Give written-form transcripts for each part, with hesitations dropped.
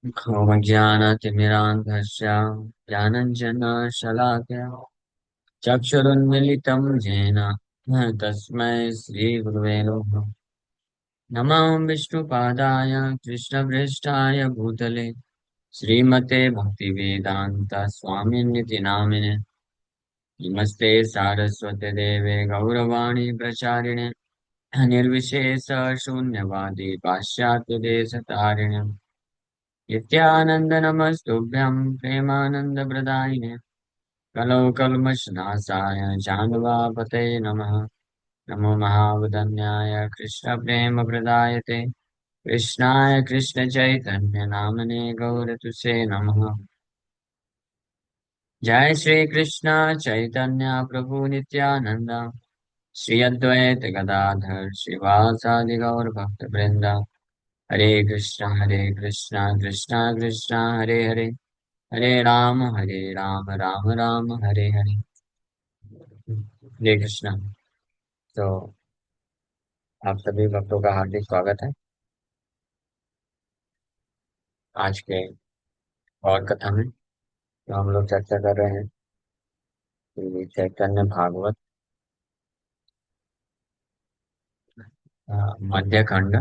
ज्ञानतिमिरान्धस्य ज्ञानञ्जनशलाकया चक्षुरुन्मिलितं येन तस्मै श्रीगुरुवे नमः। नमो विष्णुपादाय कृष्णप्रेष्ठाय भूतले श्रीमते भक्तिवेदान्त स्वामिनिति नामिने नमस्ते सारस्वते देवे गौरवाणी प्रचारिणे निर्विशेष शून्यवादी पाश्चात्यदेशतारिणे नित्यानंद नमस्तुभ्यं प्रेमानंदप्रदायिने कलौ कल्मषनाशाय जानुवापते नमः। नमो महावदन्याय कृष्णप्रेमप्रदायते कृष्णाय कृष्णचैतन्य नामने गौरतुसे नमः। जय श्री कृष्ण चैतन्य प्रभु नित्यानंद श्री अद्वैत गदाधर श्रीवासादि गौर भक्त वृंदा। हरे कृष्णा कृष्णा कृष्णा हरे हरे हरे राम राम राम हरे हरे। हरे कृष्णा। तो आप सभी भक्तों का हार्दिक स्वागत है आज के और कथा में। तो हम लोग चर्चा कर रहे हैं कि चैतन्य भागवत मध्य खंड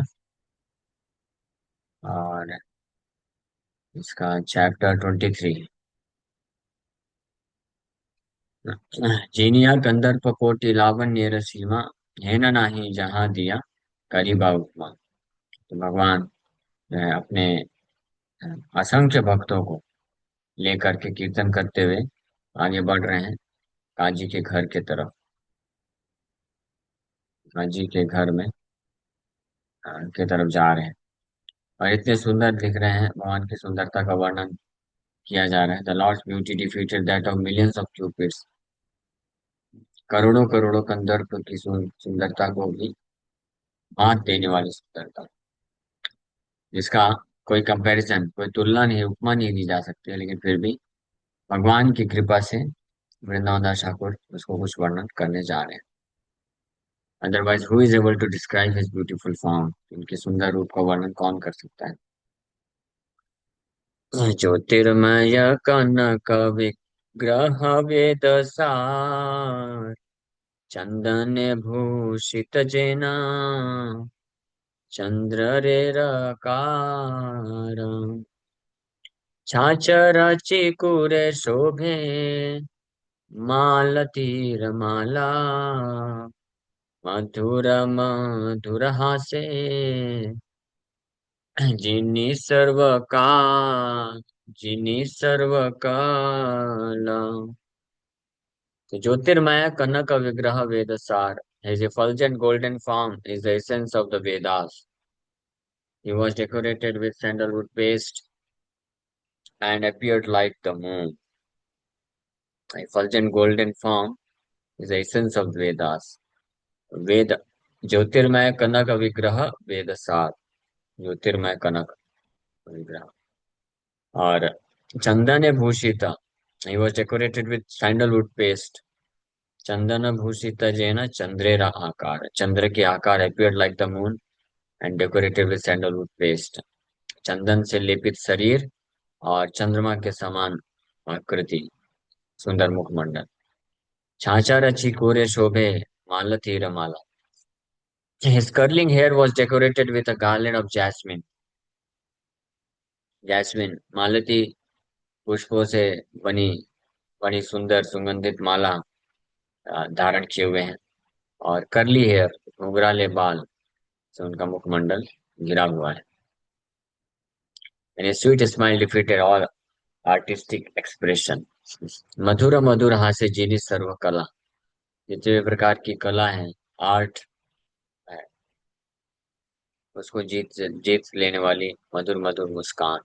और इसका चैप्टर 23। जीनिया कंदर्प कोटि लावण्य रसीमा हेन नाही जहाँ दिया करीबा उपमा। तो भगवान जो है अपने असंख्य भक्तों को लेकर के कीर्तन करते हुए आगे बढ़ रहे हैं काजी के घर के तरफ। काजी के घर में के तरफ जा रहे हैं और इतने सुंदर दिख रहे हैं। भगवान की सुंदरता का वर्णन किया जा रहा है। The Lord's beauty defeated that of millions of Cupids. करोड़ों करोड़ों कंदर्प की सुंदरता को भी मात देने वाली सुंदरता जिसका कोई कंपैरिजन कोई तुलना नहीं उपमा नहीं दी जा सकती है। लेकिन फिर भी भगवान की कृपा से वृंदावन दास ठाकुर उसको कुछ वर्णन करने जा रहे हैं। Otherwise who is able to describe his beautiful form. उनके सुंदर रूप का वर्णन कौन कर सकता है। ज्योतिर्मय कनक विग्रह वेद सार चंदन भूषित जेना चंद्र रेरकार छाछर चिकुर शोभे मालतीर माला मधुर मधुर हासे जिनी सर्व का जिनी सर्व काल। तो ज्योतिर्मय कनक विग्रह वेद सार his effulgent golden form is the essence of the Vedas. He was decorated with sandalwood paste and appeared like the moon. Effulgent golden form is the essence of the Vedas. वेद ज्योतिर्मय कनक विग्रह वेद सार ज्योतिर्मय कनक विग्रह और चंदन भूषित he was decorated with sandalwood paste चंदन भूषित जैन चंद्रेरा आकार चंद्र के आकार appeared like the moon and decorated with sandalwood paste चंदन से लेपित शरीर और चंद्रमा के समान आकृति सुंदर मुखमंडल छाछा रची कोरे शोभे मालती Ramala. His curling hair was decorated with a garland of jasmine. Jasmine मालती पुष्पों से बनी बड़ी सुंदर सुगंधित माला धारण किए हुए हैं और करली हेयर घुंघराले बाल से उनका मुखमंडल घिरा हुआ है। And a sweet smile defeated all artistic expression. मधुर मधुर हास्य जीनी सर्व कला जितने भी प्रकार की कला है आर्ट है उसको जीत जीत लेने वाली मधुर मधुर मुस्कान।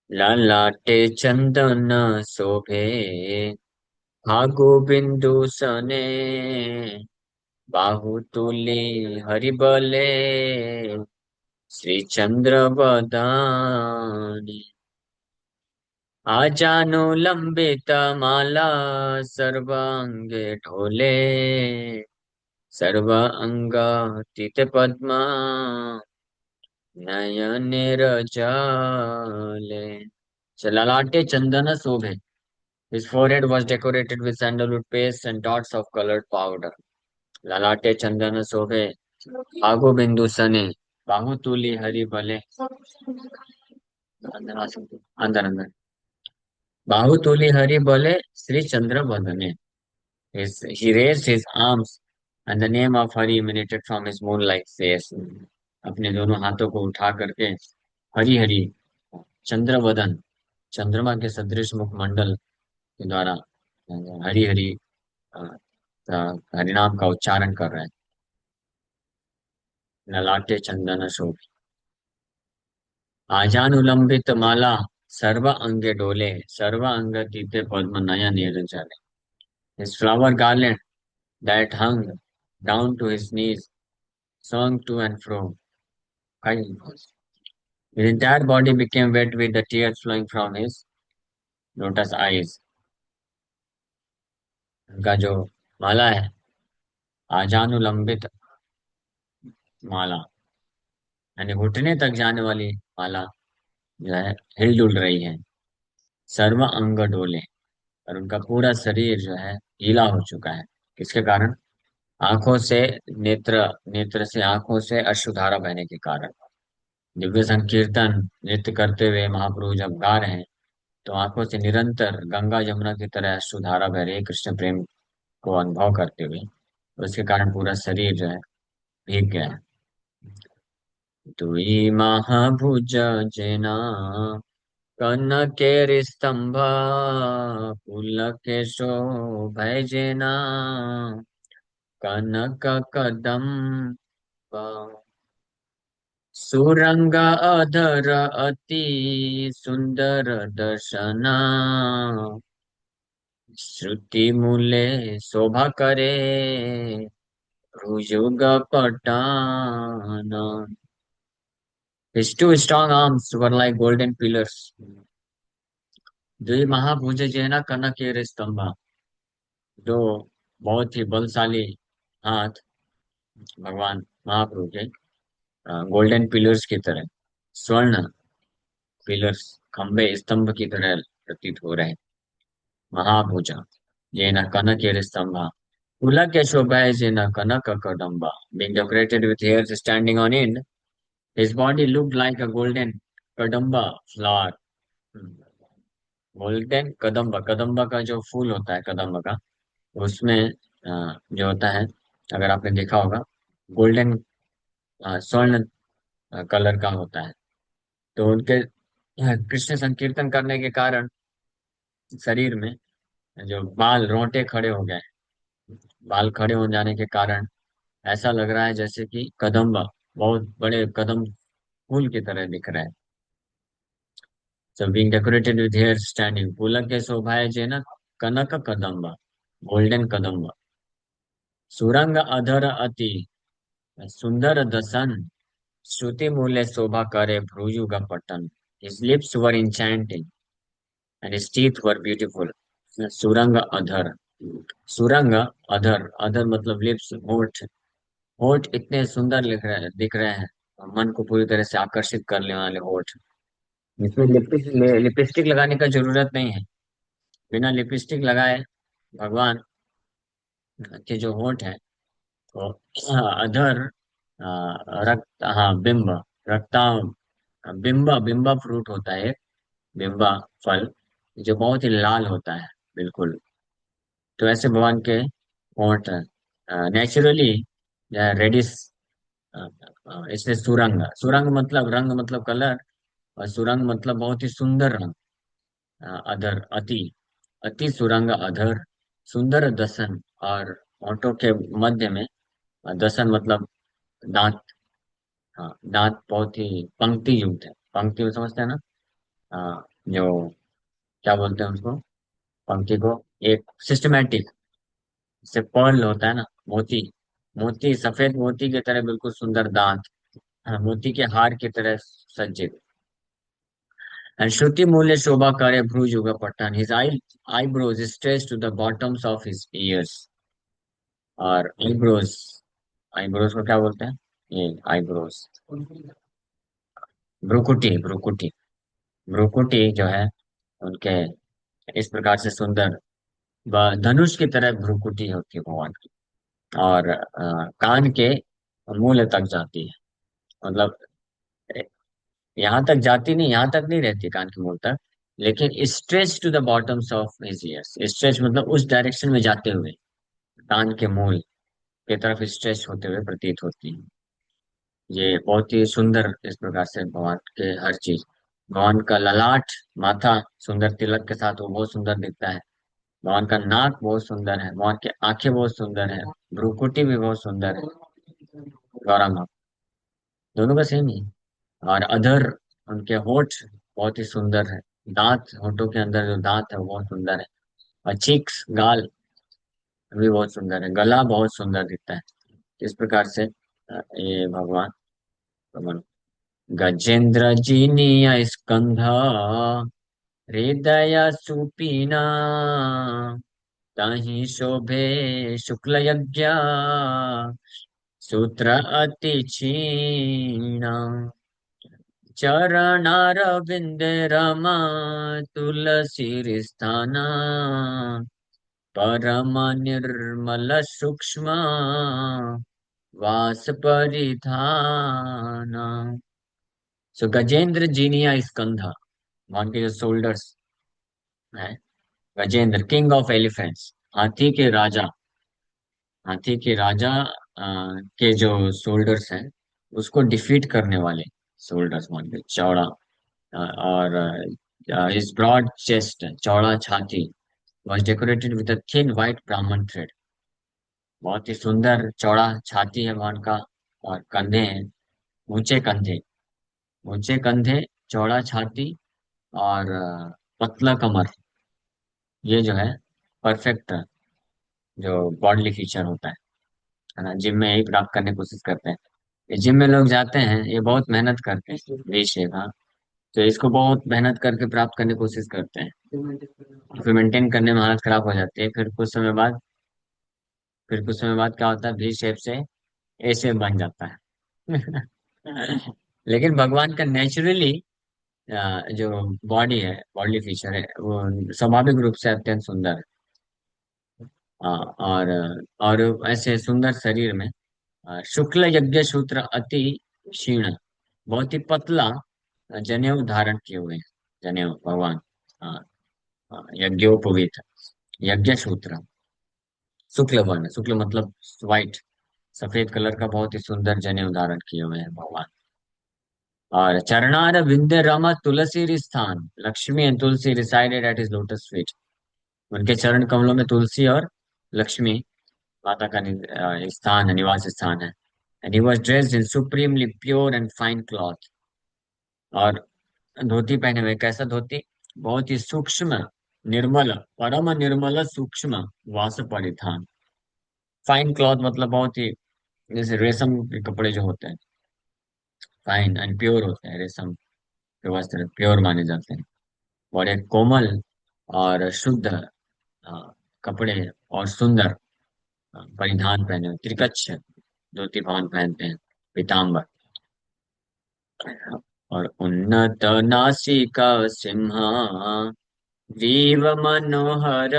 ललाटे चंदन शोभे फागु बिंदु सने बाहुतुली हरिबले श्री चंद्र बदानी आजानु लंबित माला सर्वांगे ढोले सर्व अंग तीत पद्मा नयनेर जाले ललाटे चंदन शोभे. His forehead was decorated with sandalwood paste and dots of colored powder. ललाटे चंदन शोभे आगो बिंदु सने बाहुतुली हरि भले. अंदर आ सकते अंदर अंदर. बाहुतुली हरि भले श्री चंद्र बदने. He raised his arms and the name of Hari emanated from his moon-like face. अपने दोनों हाथों को उठा करके हरि हरि चंद्रवदन चंद्रमा के सदृश मुखमंडल के द्वारा हरि हरि हरिनाम का उच्चारण कर रहे हैं. ललाटे चंदन शोभ आजानुलंबित माला सर्व अंगे डोले सर्व अंग तीते पद्म नयन Niranjan. His flower garland that hung down to his knees swung to and fro. His entire body became wet with the tears flowing from his lotus eyes. उनका जो माला है आजानुलंबित माला यानी घुटने तक जाने वाली माला जो है हिलडुल रही है. सर्व अंग डोले और उनका पूरा शरीर जो है गीला हो चुका है. किसके कारण? आंखों से नेत्र नेत्र से आंखों से अश्रुधारा बहने के कारण. दिव्य संकीर्तन नृत्य करते हुए महाप्रभु जब गा रहे हैं तो आंखों से निरंतर गंगा यमुना की तरह अश्रुधारा बह रही है कृष्ण प्रेम को अनुभव करते हुए. उसके कारण पूरा शरीर जो है भीग गया है. दुई महाभुज जना कनकेर स्तंभ पुलकेशो शोभै जना कनक कदम्ब सुरंग अधर अति सुंदर दर्शना श्रुति मूले शोभा करे भुजुग पटाना. His two strong arms were like golden pillars. द्वि महाभुज जैना कनकेर स्तंभ जो बहुत ही बलशाली हाथ भगवान महाप्रभु के गोल्डन पिलर्स की तरह स्वर्ण पिलर्स खंबे स्तंभ की तरह प्रतीत हो रहे हैं. महाभुजा जैना कनकेर स्तंभ पुलक शोभा जैना कनक Kadamba being decorated with hairs standing on end. His body looked like a golden kadamba flower. Golden Kadamba Kadamba का जो फूल होता है कदम्बा का उसमें जो होता है अगर आपने देखा होगा गोल्डन स्वर्ण कलर का होता है. तो उनके कृष्ण संकीर्तन करने के कारण शरीर में जो बाल रोंटे खड़े हो गए. बाल खड़े हो जाने के कारण ऐसा लग रहा है जैसे कि कदम्बा बहुत बड़े कदम फूल की तरह दिख रहा है. So being decorated with hair standing. पुलक के शोभाए जेना कनक कदम्बा गोल्डन कदम्बा. सुरंग अधर अति सुंदर दसन श्रुति मूल्य शोभा करे भ्रुजुग Pattan. His lips were enchanting and his teeth were beautiful. सुरंग अधर सुरंग अधर अधर मतलब लिप्स होठ होठ इतने सुंदर दिख रहे हैं. मन को पूरी तरह से आकर्षित करने वाले होठ. इसमें लिपस्टिक लगाने का जरूरत नहीं है. बिना लिपस्टिक लगाए भगवान के जो होठ है तो अधर रक्त हाँ बिंब रक्ता बिंबा बिंबा फ्रूट होता है. बिंबा फल जो बहुत ही लाल होता है बिल्कुल. तो ऐसे भगवान के होंठ नेचुरली रेडिश. इसलिए सुरंग सुरंग मतलब रंग मतलब कलर और सुरंग मतलब बहुत ही सुंदर रंग. अधर अति अति सुरंग अधर सुंदर दसन और होंठों के मध्य में दसन मतलब दांत. हाँ दांत बहुत ही पंक्ति युक्त है. पंक्ति समझते हैं ना. जो क्या बोलते हैं उसको पंक्ति को एक सिस्टमैटिक से पर्ल होता है ना मोती मोती सफेद मोती की तरह बिल्कुल सुंदर दांत. हाँ, मोती के हार की तरह सज्जित. एंड श्रुति मूल्य शोभा करे भ्रुजुग पट्टन. His eyebrows stretch to the bottoms of his ears. और आईब्रोज आईब्रोज को क्या बोलते हैं? ये आईब्रोज भ्रुकुटी भ्रुकुटी। भ्रुकुटी जो है उनके इस प्रकार से सुंदर, धनुष की तरह भ्रुकुटी होती है भगवान की। और कान के मूल तक जाती है, मतलब यहाँ तक जाती नहीं, यहाँ तक नहीं रहती कान के मूल तक, लेकिन stretch to the bottoms of his ears. Stretch मतलब उस डायरेक्शन में जाते हुए कान के मूल की तरफ स्ट्रेच होते हुए प्रतीत होती है। ये बहुत ही सुंदर इस प्रकार से भगवान के हर चीज, भगवान का ललाट, माथा सुंदर तिलक के साथ वो बहुत सुंदर दिखता है। भगवान का नाक बहुत सुंदर है, भगवान की आंखें बहुत सुंदर है, भ्रुकुटी भी बहुत सुंदर है। गौरव दोनों का सेम ही। और अधर, उनके होठ बहुत ही सुंदर है। दांत, होठों के अंदर जो दांत है वो बहुत सुंदर है। और चीक्स, गाल भी बहुत सुंदर है। गला बहुत सुंदर दिखता है। इस प्रकार से ये भगवान, भगवान गजेंद्र जिनिय स्कंध हृदय सुपीना, तहि शोभे शुक्ल यज्ञ सूत्र अति क्षीण, चरणारविंद रमा तुलसी स्थाना, परम निर्मल सूक्ष्म वास परिधाना। सो गजेंद्र जीनिया स्कंधा, भगवान के जो शोल्डर्स है। गजेंद्र किंग ऑफ एलिफेंट्स, हाथी के राजा, हाथी के राजा के जो शोल्डर्स हैं उसको डिफीट करने वाले शोल्डर्स, मान के चौड़ा, और हिज ब्रॉड चेस्ट, चौड़ा छाती, was decorated with a thin white brahman thread। बहुत ही सुंदर चौड़ा छाती है भगवान का, और कंधे हैं, ऊंचे कंधे, ऊंचे कंधे, चौड़ा छाती, और पतला कमर। ये जो है परफेक्ट जो बॉडी फीचर होता है ना, जिम में यही प्राप्त करने की कोशिश करते हैं। ये जिम में लोग जाते हैं, ये बहुत मेहनत करते हैं, वी शेप, हाँ। तो इसको बहुत मेहनत करके प्राप्त करने की कोशिश करते हैं, फिर मेंटेन करने में हालत खराब हो जाती है। फिर कुछ समय बाद क्या होता है, वी शेप से ए शेप बन जाता है। लेकिन भगवान का नेचुरली जो बॉडी है, बॉडी फीचर है, वो स्वाभाविक रूप से अत्यंत सुंदर है। और ऐसे सुंदर शरीर में शुक्ल यज्ञ सूत्र अति क्षीण, बहुत ही पतला जनेऊ धारण किए हुए हैं। जनेऊ भगवान, हाँ, यज्ञोपवीत, यज्ञ सूत्र, शुक्ल वर्ण, शुक्ल मतलब व्हाइट, सफेद कलर का बहुत ही सुंदर जनेऊ धारण किए हुए हैं भगवान। और चरणार विंध्य रमा तुलसी स्थान, Lakshmi and Tulsi resided at his lotus feet. उनके चरण कमलों में तुलसी और लक्ष्मी माता का स्थान है, निवास स्थान है। And he was dressed in supremely pure and fine cloth. और धोती पहने हुए, कैसा धोती, बहुत ही सूक्ष्म, निर्मल, परम निर्मल सूक्ष्म वास परिधान। फाइन क्लॉथ मतलब बहुत ही, जैसे रेशम के कपड़े जो होते हैं, फाइन एंड प्योर होते हैं, रेशम के वस्त्र प्योर माने जाते हैं। बड़े कोमल और शुद्ध कपड़े और सुंदर परिधान पहने हुए, त्रिकच्छ धोती भगवान पहनते हैं, पीताम्बर। और उन्नत नासिका सिंह जीव मनोहर,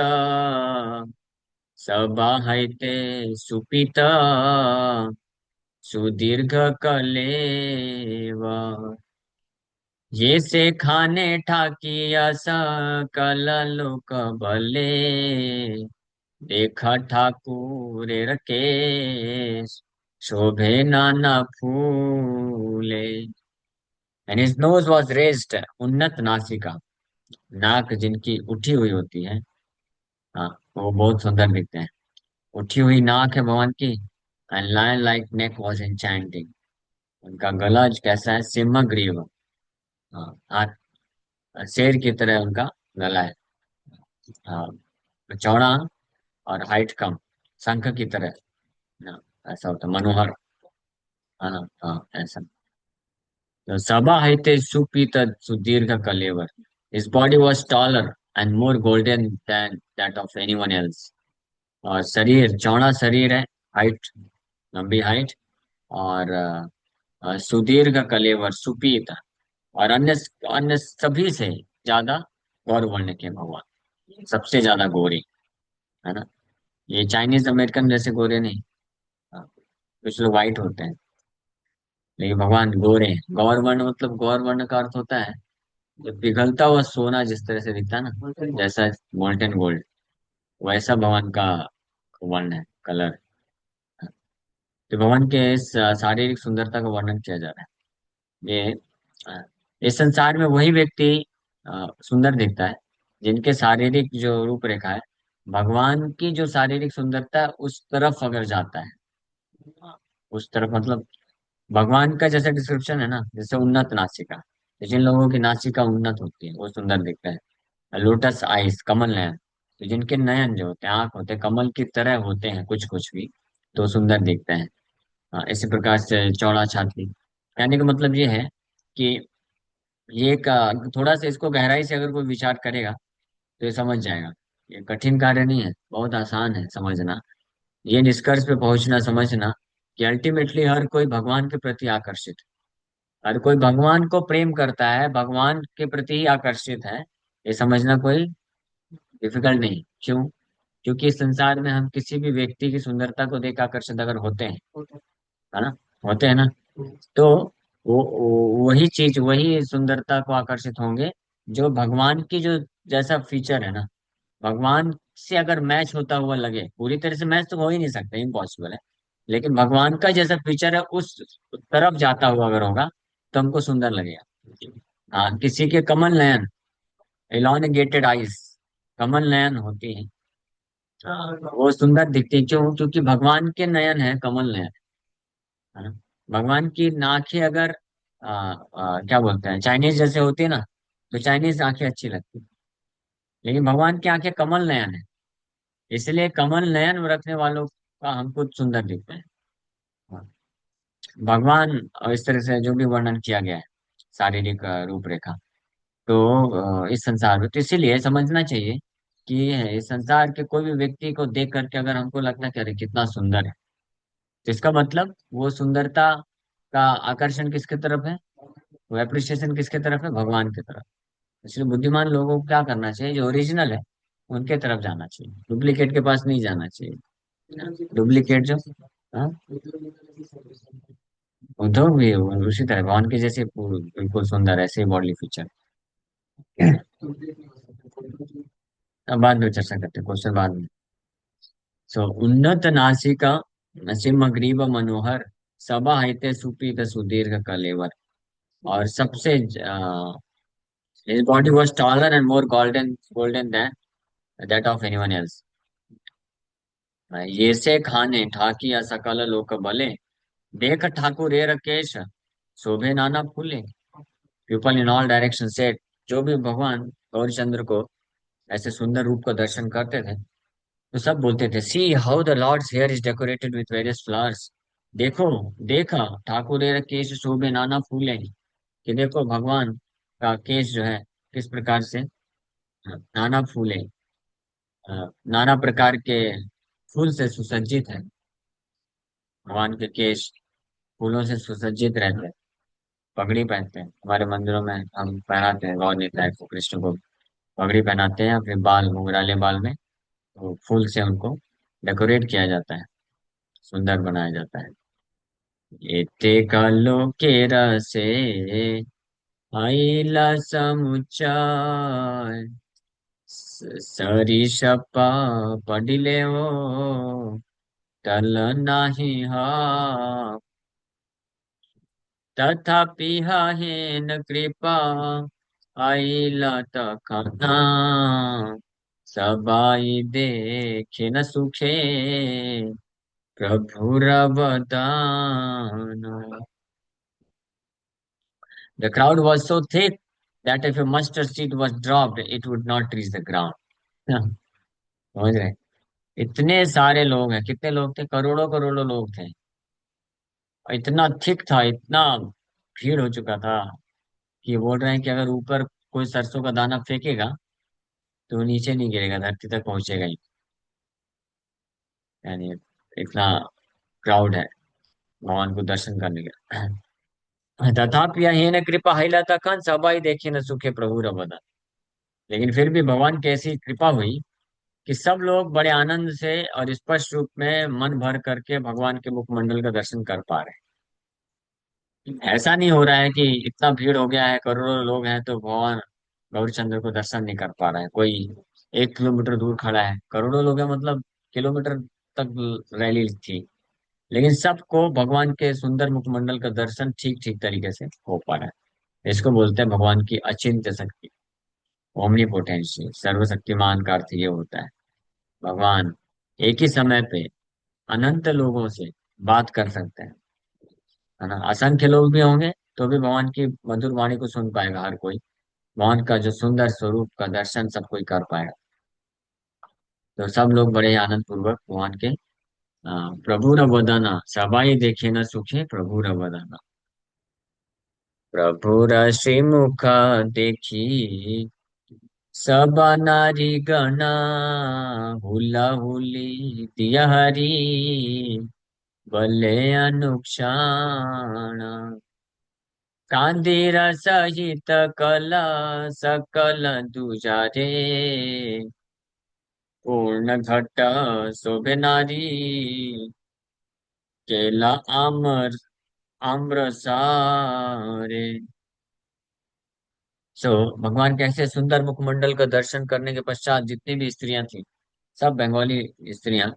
सबाहैते सुपिता सुदीर्घ कलेव, ये से खाने ठाकिया सकल लोक भले, देखा ठाकुर रकेश शोभे नाना फूले। And his nose was raised, उन्नत नासिका, नाक जिनकी उठी हुई होती है, हाँ, वो बहुत सुंदर दिखते हैं। उठी हुई नाक है भगवान की। And lion like neck was enchanting, उनका गला कैसा है, सिंह ग्रीव, हाँ, शेर की तरह उनका गला है। हाँ, चौड़ा और हाइट कम, शंख की तरह, हाँ, ऐसा होता है, मनोहर, हाँ हाँ ऐसा। तो सभा हिते सुपीत सुदीर्घ कलेवर, his body was taller and more golden than that of anyone else। और शरीर, चौड़ा शरीर है, हाइट, लंबी हाइट, और सुदीर्घ कलेवर, सुपीत, और अन्य अन्य सभी से ज्यादा गौर वर्ण के भगवान, सबसे ज्यादा गोरे, है ना। ये चाइनीज अमेरिकन जैसे गोरे नहीं। हाँ, कुछ लोग वाइट होते हैं, लेकिन भगवान गोरे हैं। गौर वर्ण मतलब, गौर वर्ण का अर्थ होता है जो पिघलता हुआ सोना जिस तरह से दिखता है ना, जैसा मोल्टेन गोल्ड, वैसा भगवान का वर्ण है, कलर। तो भगवान के इस शारीरिक सुंदरता का वर्णन किया जा रहा है। ये अ, इस संसार में वही व्यक्ति सुंदर दिखता है जिनके शारीरिक जो रूपरेखा है, भगवान की जो शारीरिक सुंदरता है उस तरफ अगर जाता है। उस तरफ मतलब भगवान का जैसा डिस्क्रिप्शन है ना, जैसे उन्नत नासिका, तो जिन लोगों की नासिका उन्नत होती है वो सुंदर दिखता है। लोटस आइस, कमल नयन, तो जिनके नयन जो होते हैं, आंख होते हैं, कमल की तरह होते हैं कुछ कुछ भी, तो सुंदर दिखते हैं। इसी प्रकार से चौड़ा छाती, कहने का मतलब ये है कि ये एक थोड़ा सा इसको गहराई से अगर कोई विचार करेगा तो ये समझ जाएगा। ये कठिन कार्य नहीं है, बहुत आसान है समझना। ये निष्कर्ष पे पहुंचना, समझना कि अल्टीमेटली हर कोई भगवान के प्रति आकर्षित है। हर कोई भगवान को प्रेम करता है, भगवान के प्रति ही आकर्षित है। ये समझना कोई डिफिकल्ट नहीं। क्यों? क्योंकि इस संसार में हम किसी भी व्यक्ति की सुंदरता को देख आकर्षित अगर होते हैं, है ना, होते हैं ना, तो वही चीज, वही सुंदरता को आकर्षित होंगे जो भगवान की जो जैसा फीचर है ना, भगवान से अगर मैच होता हुआ लगे। पूरी तरह से मैच तो हो ही नहीं सकता, इम्पॉसिबल है, लेकिन भगवान का जैसा फीचर है उस तरफ जाता हुआ अगर होगा तो हमको सुंदर लगेगा। हाँ, किसी के कमल नयन, एलोनगेटेड आईज, कमल नयन होती है, वो सुंदर दिखती है। क्यों? क्योंकि भगवान के नयन है कमल नयन, है ना। भगवान की आंखें अगर क्या बोलते हैं, चाइनीज जैसे होती है ना, तो चाइनीज आंखें अच्छी लगती है, लेकिन भगवान की आंखें कमल नयन है, इसलिए कमल नयन रखने वालों का हमको सुंदर दिखते हैं। हाँ, भगवान इस तरह से जो भी वर्णन किया गया है, शारीरिक रूपरेखा, तो इस संसार में, तो इसीलिए समझना चाहिए कि इस संसार के कोई भी व्यक्ति को देख करके अगर हमको लगता है कि अरे कितना सुंदर है, तो इसका मतलब वो सुंदरता का आकर्षण किसके तरफ है, वो एप्रिसिएशन किसके तरफ है, भगवान की तरफ। इसलिए बुद्धिमान लोगों को क्या करना चाहिए, जो ओरिजिनल है उनके तरफ जाना चाहिए, डुप्लीकेट के पास नहीं जाना चाहिए। डुप्लीकेट जो, हाँ, उद्धव भी उसी तरह भगवान के जैसे बिल्कुल सुंदर ऐसे बॉडी फीचर। अब बाद में चर्चा करते हैं, क्वेश्चन बाद में। सो उन्नत नासिका, सिंह मनोहर, सभा हिते सुपीत सुदीर्घ कलेवर। और सबसे his body was taller and more golden than that of anyone else. ये से खाने ठाकिया सकल लोक भले, देख ठाकुर रे रकेश, शोभे नाना फूले। People in all direction set, जो भी भगवान गौरीचंद्र को ऐसे सुंदर रूप का दर्शन करते थे तो सब बोलते थे, see how the Lord's hair is decorated with various flowers. देखो, देखा, ठाकुर रे केश शोभे नाना फूले, कि देखो भगवान का केश जो है किस प्रकार से नाना फूले, नाना प्रकार के फूल से सुसज्जित है। भगवान के केश फूलों से सुसज्जित रहते हैं। पगड़ी पहनते हैं, हमारे मंदिरों में हम पहनाते हैं गौर निताई को, कृष्ण को पगड़ी पहनाते हैं, फिर बाल घुंघराले बाल में तो फूल से उनको डेकोरेट किया जाता है, सुंदर बनाया जाता है। एते कालो के रसे आइला समुच्चाय, सरिसपा पडिले ओ टल नाही हा, तथापि हेन कृपा आइला तखना, सबाई देखे न सुखे प्रभुर अवदान। The crowd was so thick that if a mustard seed was dropped, it would not reach the ground. समझ रहे? इतने सारे लोग हैं, कितने लोग थे, करोड़ों करोड़ों लोग थे। और इतना थिक था, इतना भीड़ हो चुका था कि बोल रहे हैं कि अगर ऊपर कोई सरसों का दाना फेंकेगा तो वो नीचे नहीं गिरेगा, धरती तक पहुंचेगा ही। यानी इतना क्राउड है भगवान को दर्शन करने का। तथापि हीन कृपा हिलाता कान सबाई देखे न सुखे प्रभु रवदन। लेकिन फिर भी भगवान की ऐसी कृपा हुई कि सब लोग बड़े आनंद से और स्पष्ट रूप में मन भर करके भगवान के मुखमंडल का दर्शन कर पा रहे हैं। ऐसा नहीं हो रहा है कि इतना भीड़ हो गया है, करोड़ों लोग हैं, तो भगवान गौरचंद्र को दर्शन नहीं कर पा रहा है। कोई 1 किलोमीटर दूर खड़ा है, करोड़ों लोग हैं, मतलब किलोमीटर तक रैली थी, लेकिन सबको भगवान के सुंदर मुखमंडल का दर्शन ठीक ठीक तरीके से हो पा रहा है। इसको बोलते हैं भगवान की अचिंत्य शक्ति, ओमनीपोटेंसी। सर्वशक्तिमान का अर्थ ये होता है भगवान एक ही समय पे अनंत लोगों से बात कर सकते हैं, है ना। असंख्य लोग भी होंगे तो भी भगवान की मधुर वाणी को सुन पाएगा हर कोई। भगवान का जो सुंदर स्वरूप का दर्शन सब कोई कर पाएगा। तो सब लोग बड़े आनंद पूर्वक भगवान के प्रभु र वदना सबाई देखे न सुखे प्रभु र वदना। प्रभु र श्रीमुख देखी सब नारी गणा हुला हुली दिया हरी बल्ले अनुक्षण कांधीर सहित कला सकल दुजारे पूर्ण घट शोभे नारी केला आमर आम्र सारे। सो भगवान के ऐसे सुंदर मुखमंडल का दर्शन करने के पश्चात जितनी भी स्त्रियां थी, सब बंगाली स्त्रियां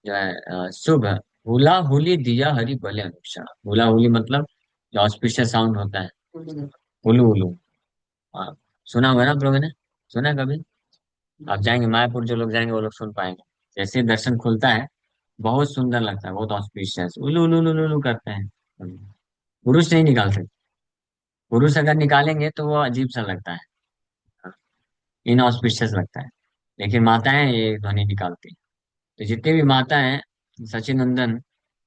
जो है शुभ हुला हुली दिया हरि भले अनुक्षण। हुला हुली मतलब जो ऑस्पिशियस साउंड होता है, हुलू हुलू। हाँ, सुना होगा ना आप लोगों ने, सुना है कभी? आप जाएंगे मायापुर, जो लोग जाएंगे वो लोग सुन पाएंगे। जैसे ही दर्शन खुलता है बहुत सुंदर लगता है, बहुत ऑस्पिशियस उलू उलू उलू उलू करते हैं। पुरुष नहीं निकाल सकते, पुरुष अगर निकालेंगे तो वो अजीब सा लगता है, इनऑस्पिशियस लगता है। लेकिन माताएं ये ध्वनि निकालती हैं। तो जितनी भी माता हैं सचिन नंदन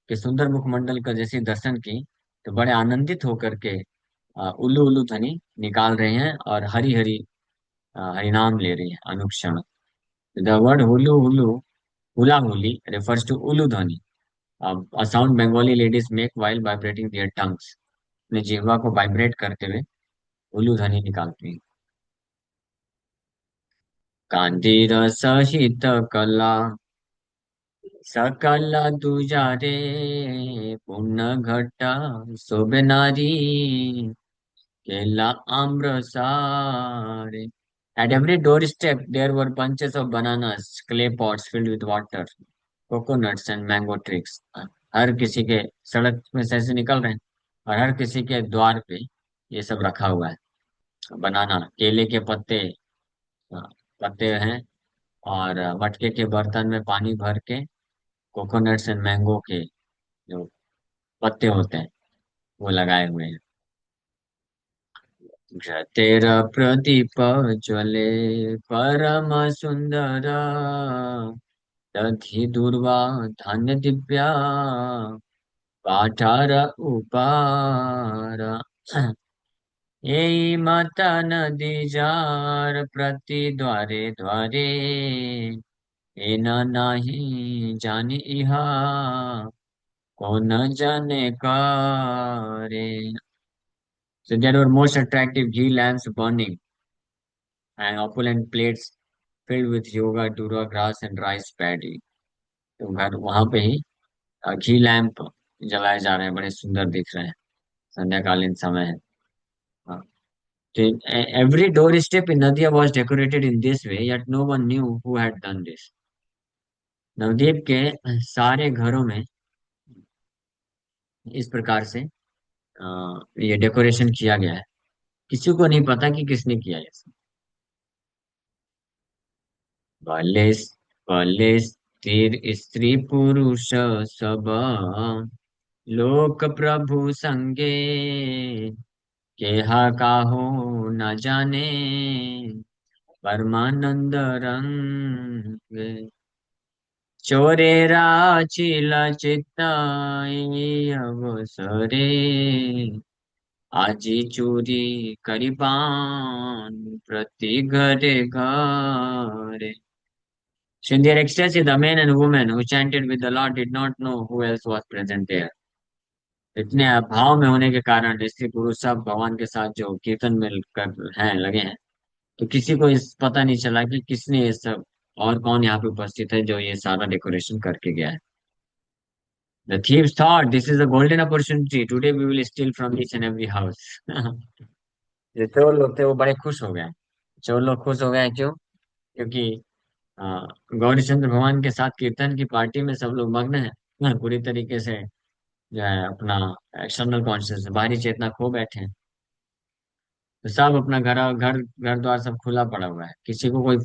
के सुंदर मुखमंडल का जैसे ही दर्शन की, तो बड़े आनंदित होकर के उल्लू उल्लू ध्वनि निकाल रहे हैं और हरि हरि हरिनाम ले रही है अनुक्षण। द वर्ड हुलू हुलू हुला हुली refers to उल्लू ध्वनि, a sound Bengali ladies make while vibrating their tongues। अपने जिह्वा को वाइब्रेट करते हुए उल्लू ध्वनि निकालती हैं। कांधीर सहित कला सकल दुजारे पूर्ण घटा शोभे नारी केला आम्र सारे। At every doorstep there were bunches of bananas, clay pots filled with water, coconuts and mango twigs। हर किसी के सड़क में से ऐसे निकल रहे हैं और हर किसी के द्वार पे ये सब रखा हुआ है। बनाना, केले के पत्ते, अ, पत्ते हैं, और मटके के बर्तन में पानी भर के कोकोनट्स एंड मैंगो के जो पत्ते होते हैं वो लगाए हुए हैं। तेरा प्रदीप ज्वले परम सुंदर दधि दुर्वा धान्य दिव्या पाठार उपार। यही माता नदी जार प्रति द्वारे द्वारे एना नाही जानी इहा कौन जाने कारे। So there were most attractive ghee lamps burning and opulent plates filled with yoga, durwa grass and rice paddy। तो घर वहां पे ही घी लैंप जलाए जा रहे हैं, बड़े सुंदर दिख रहे हैं, संध्याकालीन समय है। हाँ। तो every doorstep in Nadia was decorated in this way, yet no one knew who had done this। Navdeep के सारे घरों में इस प्रकार से ये डेकोरेशन किया गया है, किसी को नहीं पता कि किसने किया है। भले भले स्थिर स्त्री पुरुष सब लोक प्रभु संगे केहा काहो न जाने परमानंद रंग। चोरेरा चिला चित्ताई अवसरे आजी चोरी करिबान प्रति घरे घरे। So in their ecstasy, the men and women who chanted with the Lord did not know who else was present there। इतने अभाव में होने के कारण स्त्री पुरुष सब भगवान के साथ जो कीर्तन में कर हैं लगे हैं, तो किसी को इस पता नहीं चला कि किसने ये सब और कौन यहाँ पे उपस्थित है जो ये सारा डेकोरेशन करके गया है। The thieves thought this is a golden opportunity. Today we will steal from each and every house. जो चोर लोग थे वो बड़े खुश हो गए। चोर लोग खुश हो गए क्यों? क्योंकि आ, गौरीचंद्र भगवान के साथ कीर्तन की पार्टी में सब लोग मग्न है ना, पूरी तरीके से जो है अपना एक्सटर्नल कॉन्शियस बाहरी चेतना खो बैठे हैं। तो सब अपना घर घर घर द्वार सब खुला पड़ा हुआ है, किसी को कोई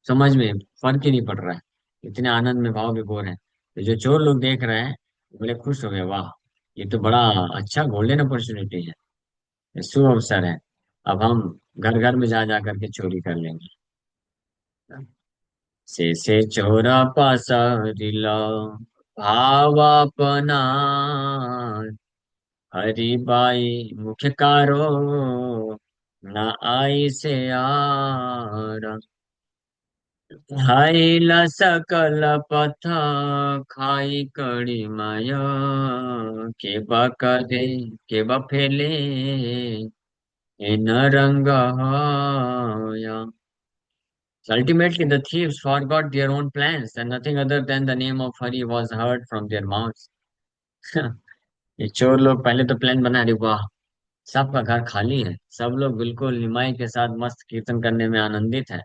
समझ में फर्क ही नहीं पड़ रहा है, इतने आनंद में भाव विभोर है। तो जो चोर लोग देख रहे हैं बड़े खुश हो गए, वाह ये तो बड़ा अच्छा गोल्डन अपॉर्चुनिटी है, ये शुभ अवसर है। अब हम घर घर में जा जा करके चोरी कर लेंगे। से चोरा पासारिला भावापना हरिबाई मुख्य कारो न आई से आरा खाइला सकल पथ खाई कड़ी माया के बा करे के बा फेले इन रंग So ultimately, the thieves forgot their own plans, and nothing other than the name of Hari was heard from their mouths. ये चोर लोग पहले तो प्लान बना रहे, वाह सबका घर खाली है, सब लोग बिल्कुल निमाई के साथ मस्त कीर्तन करने में आनंदित है,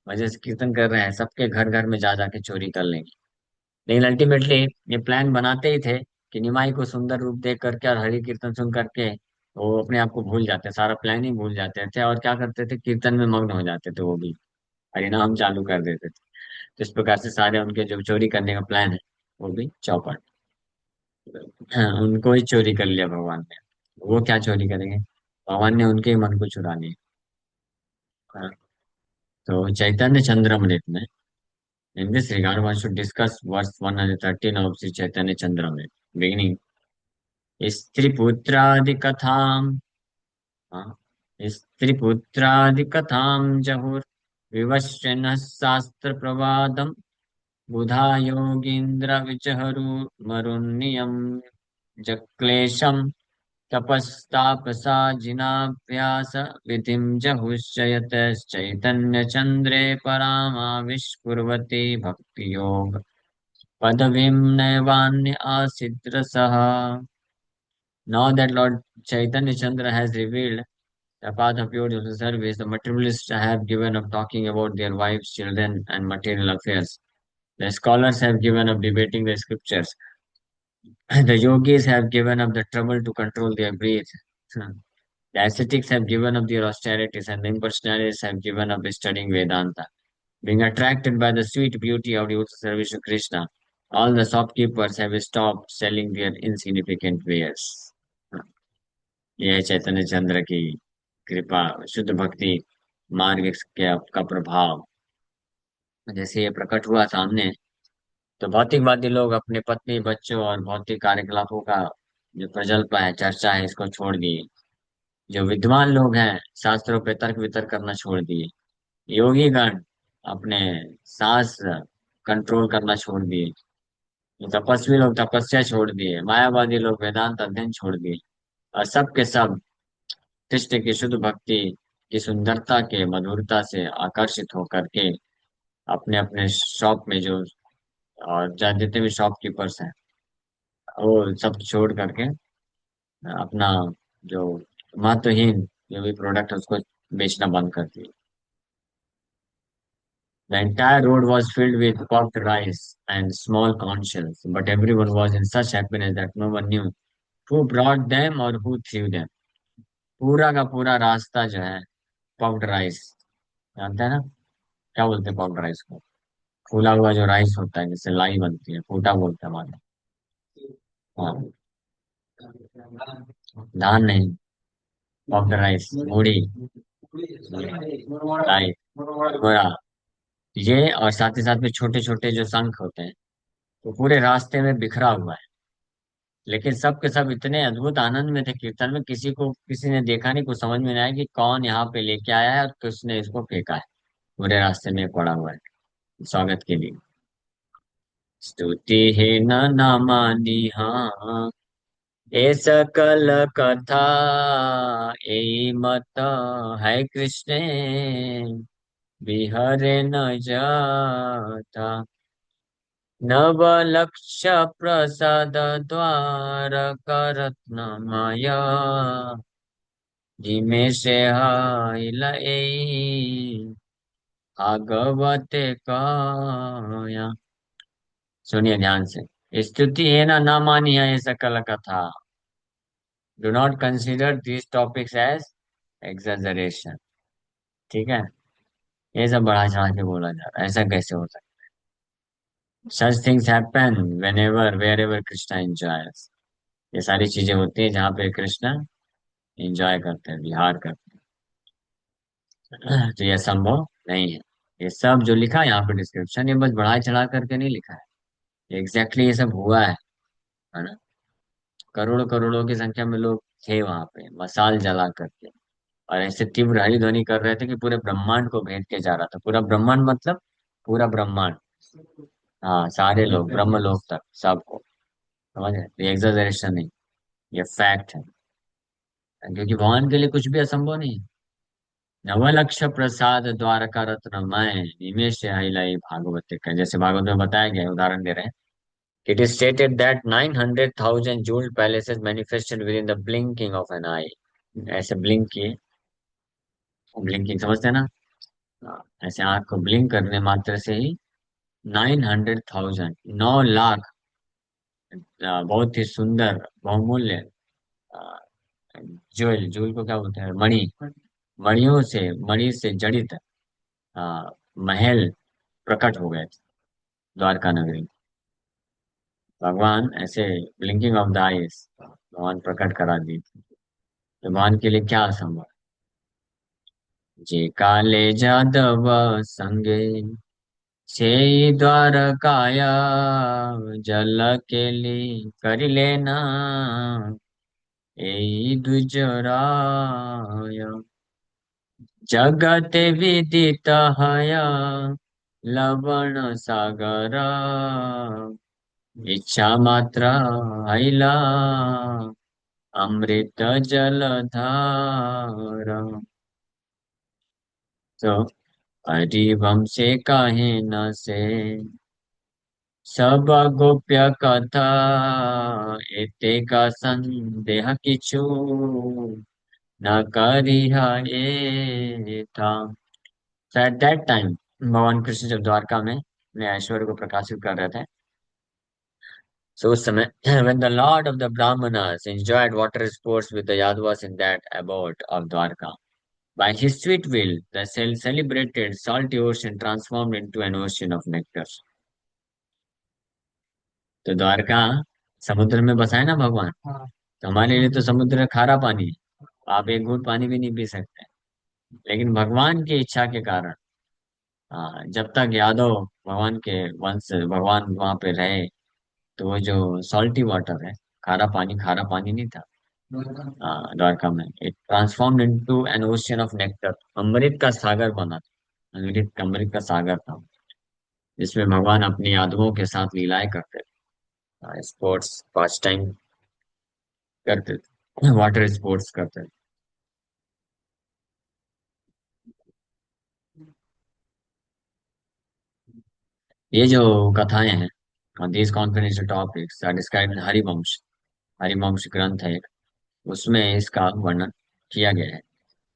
मजे से कीर्तन कर रहे हैं, सबके घर घर में जा जाके चोरी कर लेंगे। लेकिन अल्टीमेटली ये प्लान बनाते ही थे कि निमाई को सुंदर रूप देख करके और हरि कीर्तन सुन करके वो अपने आप को भूल जाते, सारा प्लान ही भूल जाते थे और क्या करते थे, कीर्तन में मग्न हो जाते थे वो भी, हरिनाम चालू कर देते थे। तो इस प्रकार से सारे उनके जो चोरी करने का प्लान है वो भी चौपट। हाँ, उनको ही चोरी कर लिया भगवान ने। वो क्या चोरी करेंगे, भगवान ने उनके ही मन को चुरा लिया। हाँ, तो चैतन्य चंद्रमृत में in this regard one should discuss verse 113 of Sri Chaitanya Chandramrit beginning स्त्री पुत्रादि कथाम, हाँ, स्त्री पुत्रादि कथाम जहुर विवस्वन शास्त्र प्रवादम बुधा योगीन्द्र विचहरु मरुन्नियम जक्लेशम तपस्तापसा जिनाभ्यास विधिं जहुश्चैतन्य चंद्रे परामाविष्कुर्वती भक्ति योग पदवीं नैवान्य आसिद्र सह। Now that Lord Chaitanya Chandra has revealed the path of pure devotional service, the materialists have given up talking about their wives, children, and material affairs. The scholars have given up debating the scriptures. The yogis have given up the trouble to control their breath. The ascetics have given up their austerities, and the impersonalists have given up studying Vedanta. Being attracted by the sweet beauty of devotional service to Krishna, all the shopkeepers have stopped selling their insignificant wares. यह चैतन्य चंद्र की कृपा, शुद्ध भक्ति मार्ग के का प्रभाव जैसे ये प्रकट हुआ सामने, तो भौतिकवादी लोग अपने पत्नी बच्चों और भौतिक कार्यकलापों का जो प्रजल्प है चर्चा है इसको छोड़ दिए। जो विद्वान लोग हैं शास्त्रों पे तर्क वितर्क करना छोड़ दिए। योगी गण अपने सांस कंट्रोल करना छोड़ दिए। तपस्वी लोग तपस्या छोड़ दिए, मायावादी लोग वेदांत अध्ययन छोड़ दिए, और सब के सब कृष्ण की शुद्ध भक्ति की सुंदरता के मधुरता से आकर्षित होकर के अपने अपने शॉप में जो और जितने भी शॉपकीपर्स हैं वो सब छोड़ करके अपना जो महत्वहीन जो भी प्रोडक्ट है उसको बेचना बंद कर दिए। The entire road was filled with puffed rice and small corn shells, but everyone was in such happiness that no one knew who brought them or who threw them. पूरा का पूरा रास्ता जो है पफ्ड राइस, जानते हैं ना क्या बोलते हैं पफ्ड राइस को? फूला हुआ जो राइस होता है जिससे लाई बनती है, फूटा बोलते हैं हमारे। हाँ, धान नहीं, पफ्ड राइस मूढ़ी, लाई, पूरा। ये और साथ ही साथ में छोटे छोटे जो शंख होते हैं वो पूरे रास्ते में बिखरा हुआ है। लेकिन सब के सब इतने अद्भुत आनंद में थे कीर्तन में, किसी को किसी ने देखा नहीं, कुछ समझ में नहीं आया कि कौन यहाँ पे लेके आया है और किसने इसको फेंका है। पूरे रास्ते में पड़ा हुआ है स्वागत के लिए। स्तुति है न नामानी हाँ ए सकल कथा ए मत है कृष्ण बिहरे न जाता नव लक्ष प्रसाद द्वार करत्न माया जिमे से हाइल भागवते काया। सुनिए ध्यान से, स्तुति है ना, ना मानी है ये सकल कथा। Do not consider this topics as exaggeration. ठीक है, ये सब बढ़ा चढ़ा के बोला जा रहा है, ऐसा कैसे हो सकता है? Such things happen whenever wherever Krishna enjoys. ये सारी चीजें होती है जहाँ पे कृष्णा एंजॉय करते हैं, विहार करते हैं। तो यह संभव नहीं है। ये सब जो लिखा है यहाँ पे डिस्क्रिप्शन, ये बस बढ़ा चढ़ा करके नहीं लिखा है, एग्जैक्टली ये सब हुआ है ना। करोड़ों करोड़ों की संख्या में लोग थे वहां पे मसाल जला करके, और ऐसे तीव्र हरिध्वनि कर रहे थे कि पूरे ब्रह्मांड को भेद के जा रहा था। पूरा ब्रह्मांड मतलब पूरा ब्रह्मांड। हाँ, सारे लोग ब्रह्मलोक तक सबको। समझ रहे, ये एग्जैजरेशन नहीं, ये फैक्ट है। क्योंकि भगवान के लिए कुछ भी असंभव नहीं है। नवलक्ष प्रसाद द्वारका रत्न मैं निमेश हिलाई भागवत का, जैसे भागवत में बताया गया है, उदाहरण दे रहे हैं। It is stated that 900,000 jeweled palaces manifested within the blinking of an eye। ऐसे ब्लिंक किए, ब्लिंकिंग समझते हैं ना। हाँ, ऐसे आंख को ब्लिंक करने मात्र से ही 900,000, 9 लाख बहुत ही सुंदर बहुमूल्य ज्वेल, ज्वेल को क्या बोलते हैं, मणि, मणि से जड़ित महल प्रकट हो गए थे द्वारका नगरी में। भगवान ऐसे ब्लिंकिंग ऑफ द आईज भगवान प्रकट करा दी थी। तो भगवान के लिए क्या असंभव है? जे काले जादव संगे से द्वारकाया जल केली करिले ना एई दुजराय जगत विदित हय लवण सागर इच्छा मात्र हैला अमृत जलधारा। तो हरिवंश से काहे न से सब गोप्य कथा एते का संदेह किछु न करिहा ए था। So at that time भगवान कृष्ण जब द्वारका में अपने ऐश्वर्य को प्रकाशित कर रहे थे, so उस समय when the Lord of the Brahmanas enjoyed water sports with the Yadavas in that abode of Dwarka, by his sweet will the celebrated salty ocean transformed into an ocean of nectar। तो द्वारका समुद्र में बसा है ना भगवान, तो हमारे लिए तो समुद्र खारा पानी है, आप एक घूंट पानी भी नहीं पी सकते। लेकिन भगवान की इच्छा के कारण, हाँ, जब तक यादव भगवान के वंश भगवान वहां पे रहे, तो वो जो सॉल्टी वाटर है, खारा पानी नहीं था। द्वारका में it transform into an ocean of nectar, अमृत का सागर बना था। अमृत का सागर था, जिसमें भगवान अपनी यादवों के साथ लीलाएं करते थे, स्पोर्ट्स पास टाइम करते थे, वाटर स्पोर्ट्स करते थे। ये जो कथाएं हैं, these confidential topics are described in Harivansh, Harivansh ग्रंथ है एक, उसमें इसका वर्णन किया गया है।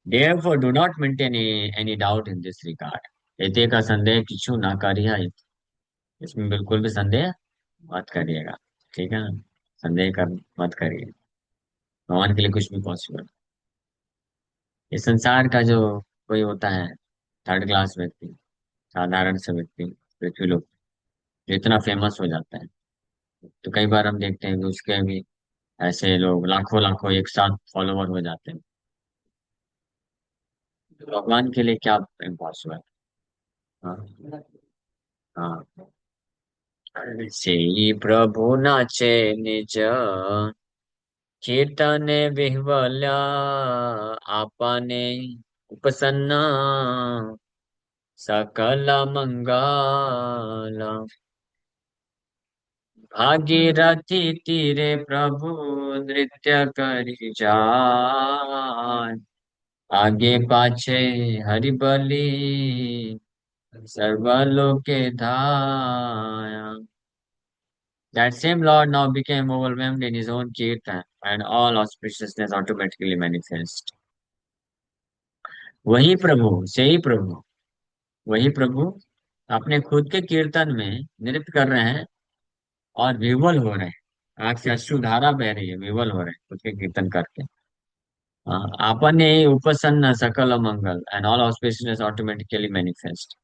Therefore do not maintain any doubt in this regard। एते का संदेह किछु ना करिए, इसमें बिल्कुल भी संदेह मत करिएगा। ठीक है ना, संदेह कर मत करिए, भगवान के लिए कुछ भी पॉसिबल। इस संसार का जो कोई होता है थर्ड क्लास व्यक्ति, साधारण से व्यक्ति, पृथ्वी लोग जो इतना फेमस हो जाता है, तो कई बार हम देखते हैं कि उसके भी ऐसे लोग लाखों लाखों एक साथ फॉलोवर हो जाते हैं। तो भगवान के लिए क्या इम्पॉसिबल। हाँ, हाँ। से प्रभु नाचे निज कीर्तने विह्वल्या आपने उपसन्ना सकल मंगल। भागीरथी तीरे प्रभु नृत्य करी जाय। आगे पाछे हरि बलि सर्वलोके धाया। That same Lord now became overwhelmed in his own kirtan, and all auspiciousness automatically manifest. वही प्रभु, से ही प्रभु, वही प्रभु अपने खुद के कीर्तन में नृत्य कर रहे हैं और विह्वल हो रहे हैं। आंख से अश्रुधारा बह रही है, विह्वल हो रहे हैं खुद के कीर्तन करके। हाँ, आपने ही उपसन्न सकल मंगल and all auspiciousness automatically manifest.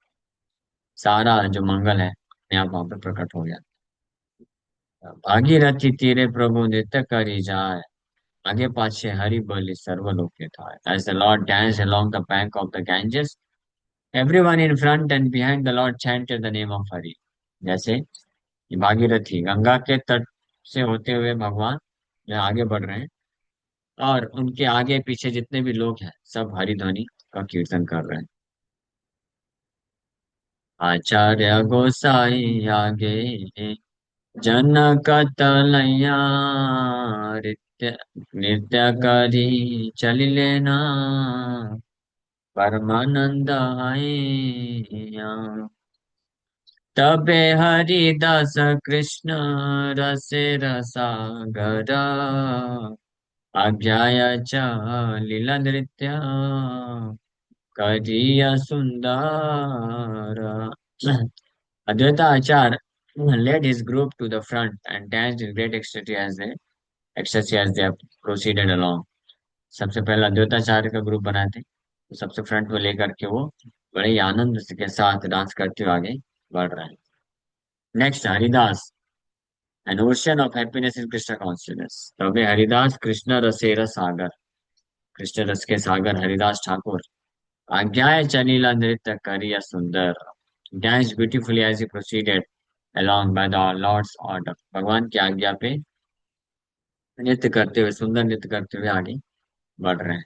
सारा जो मंगल है अपने आप वहां पर प्रकट हो गया। भागीरथी तीरे प्रभु नृत्य करी जाए। आगे पाछे हरि बोली सर्वलोके था। As the Lord danced along the bank of the Ganges, everyone in front and behind the Lord chanted the name of Hari. जैसे ये भागीरथी गंगा के तट से होते हुए भगवान यहाँ आगे बढ़ रहे हैं, और उनके आगे पीछे जितने भी लोग हैं सब हरि ध्वनि का कीर्तन कर रहे हैं। आचार्य गोसाई आगे जनक तनया नृत्य नृत्य करी चलिले ना परमानंद आया। तबे हरिदास कृष्ण रसे रसागर आज्ञाय च लीला नृत्य करिया सुंदर। Advaita Achar led his group to the front and danced in great ecstasy as they proceeded along. सबसे पहले अद्वैताचार्य का ग्रुप बनाए थे, तो सबसे फ्रंट में लेकर के वो बड़े ही आनंद के साथ डांस करते हुए आगे बढ़ रहे हैं। Next Haridas, N ocean of happiness in Krishna consciousness. तबे हरिदास कृष्ण रसेर सागर, कृष्ण रस के सागर हरिदास ठाकुर आज्ञाए चलीला नृत्य करिया सुंदर, danced beautifully as he proceeded along by the Lord's order. भगवान की आज्ञा पे नृत्य करते हुए, सुंदर नृत्य करते हुए आगे बढ़ रहे हैं।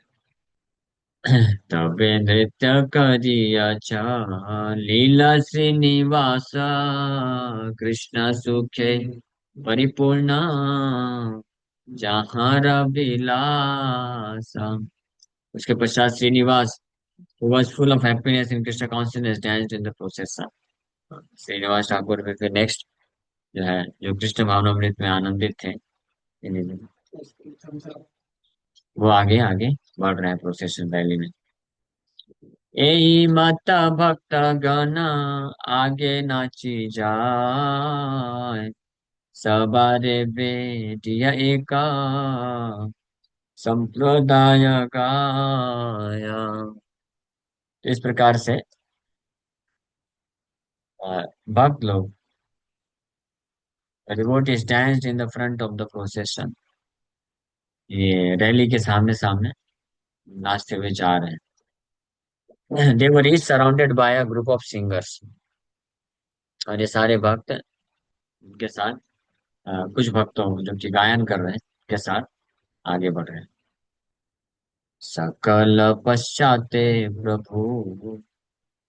तबे नृत्य करिया लीला श्रीनिवास कृष्ण सुखे परिपूर्ण जहाँ विलास। उसके पश्चात Srinivas who was full of happiness in Krishna consciousness danced in the procession. Srinivas Thakur भी फिर नेक्स्ट जो है, जो कृष्ण भावनामृत में आनंदित थे, वो आगे आगे बढ़ रहे हैं प्रोसेशन रैली में। एई माता भक्त गण आगे नाची जाए, सबारे बेटिया एका संप्रदाय गाया। तो इस प्रकार से भक्त लोग devotees danced in the front of the procession। ये रैली के सामने सामने नाचते हुए जा रहे हैं। they were each surrounded by a group of singers। और ये सारे भक्त उनके साथ कुछ भक्तों जो कि गायन कर रहे हैं के साथ आगे बढ़ रहे हैं। सकल पश्चाते प्रभु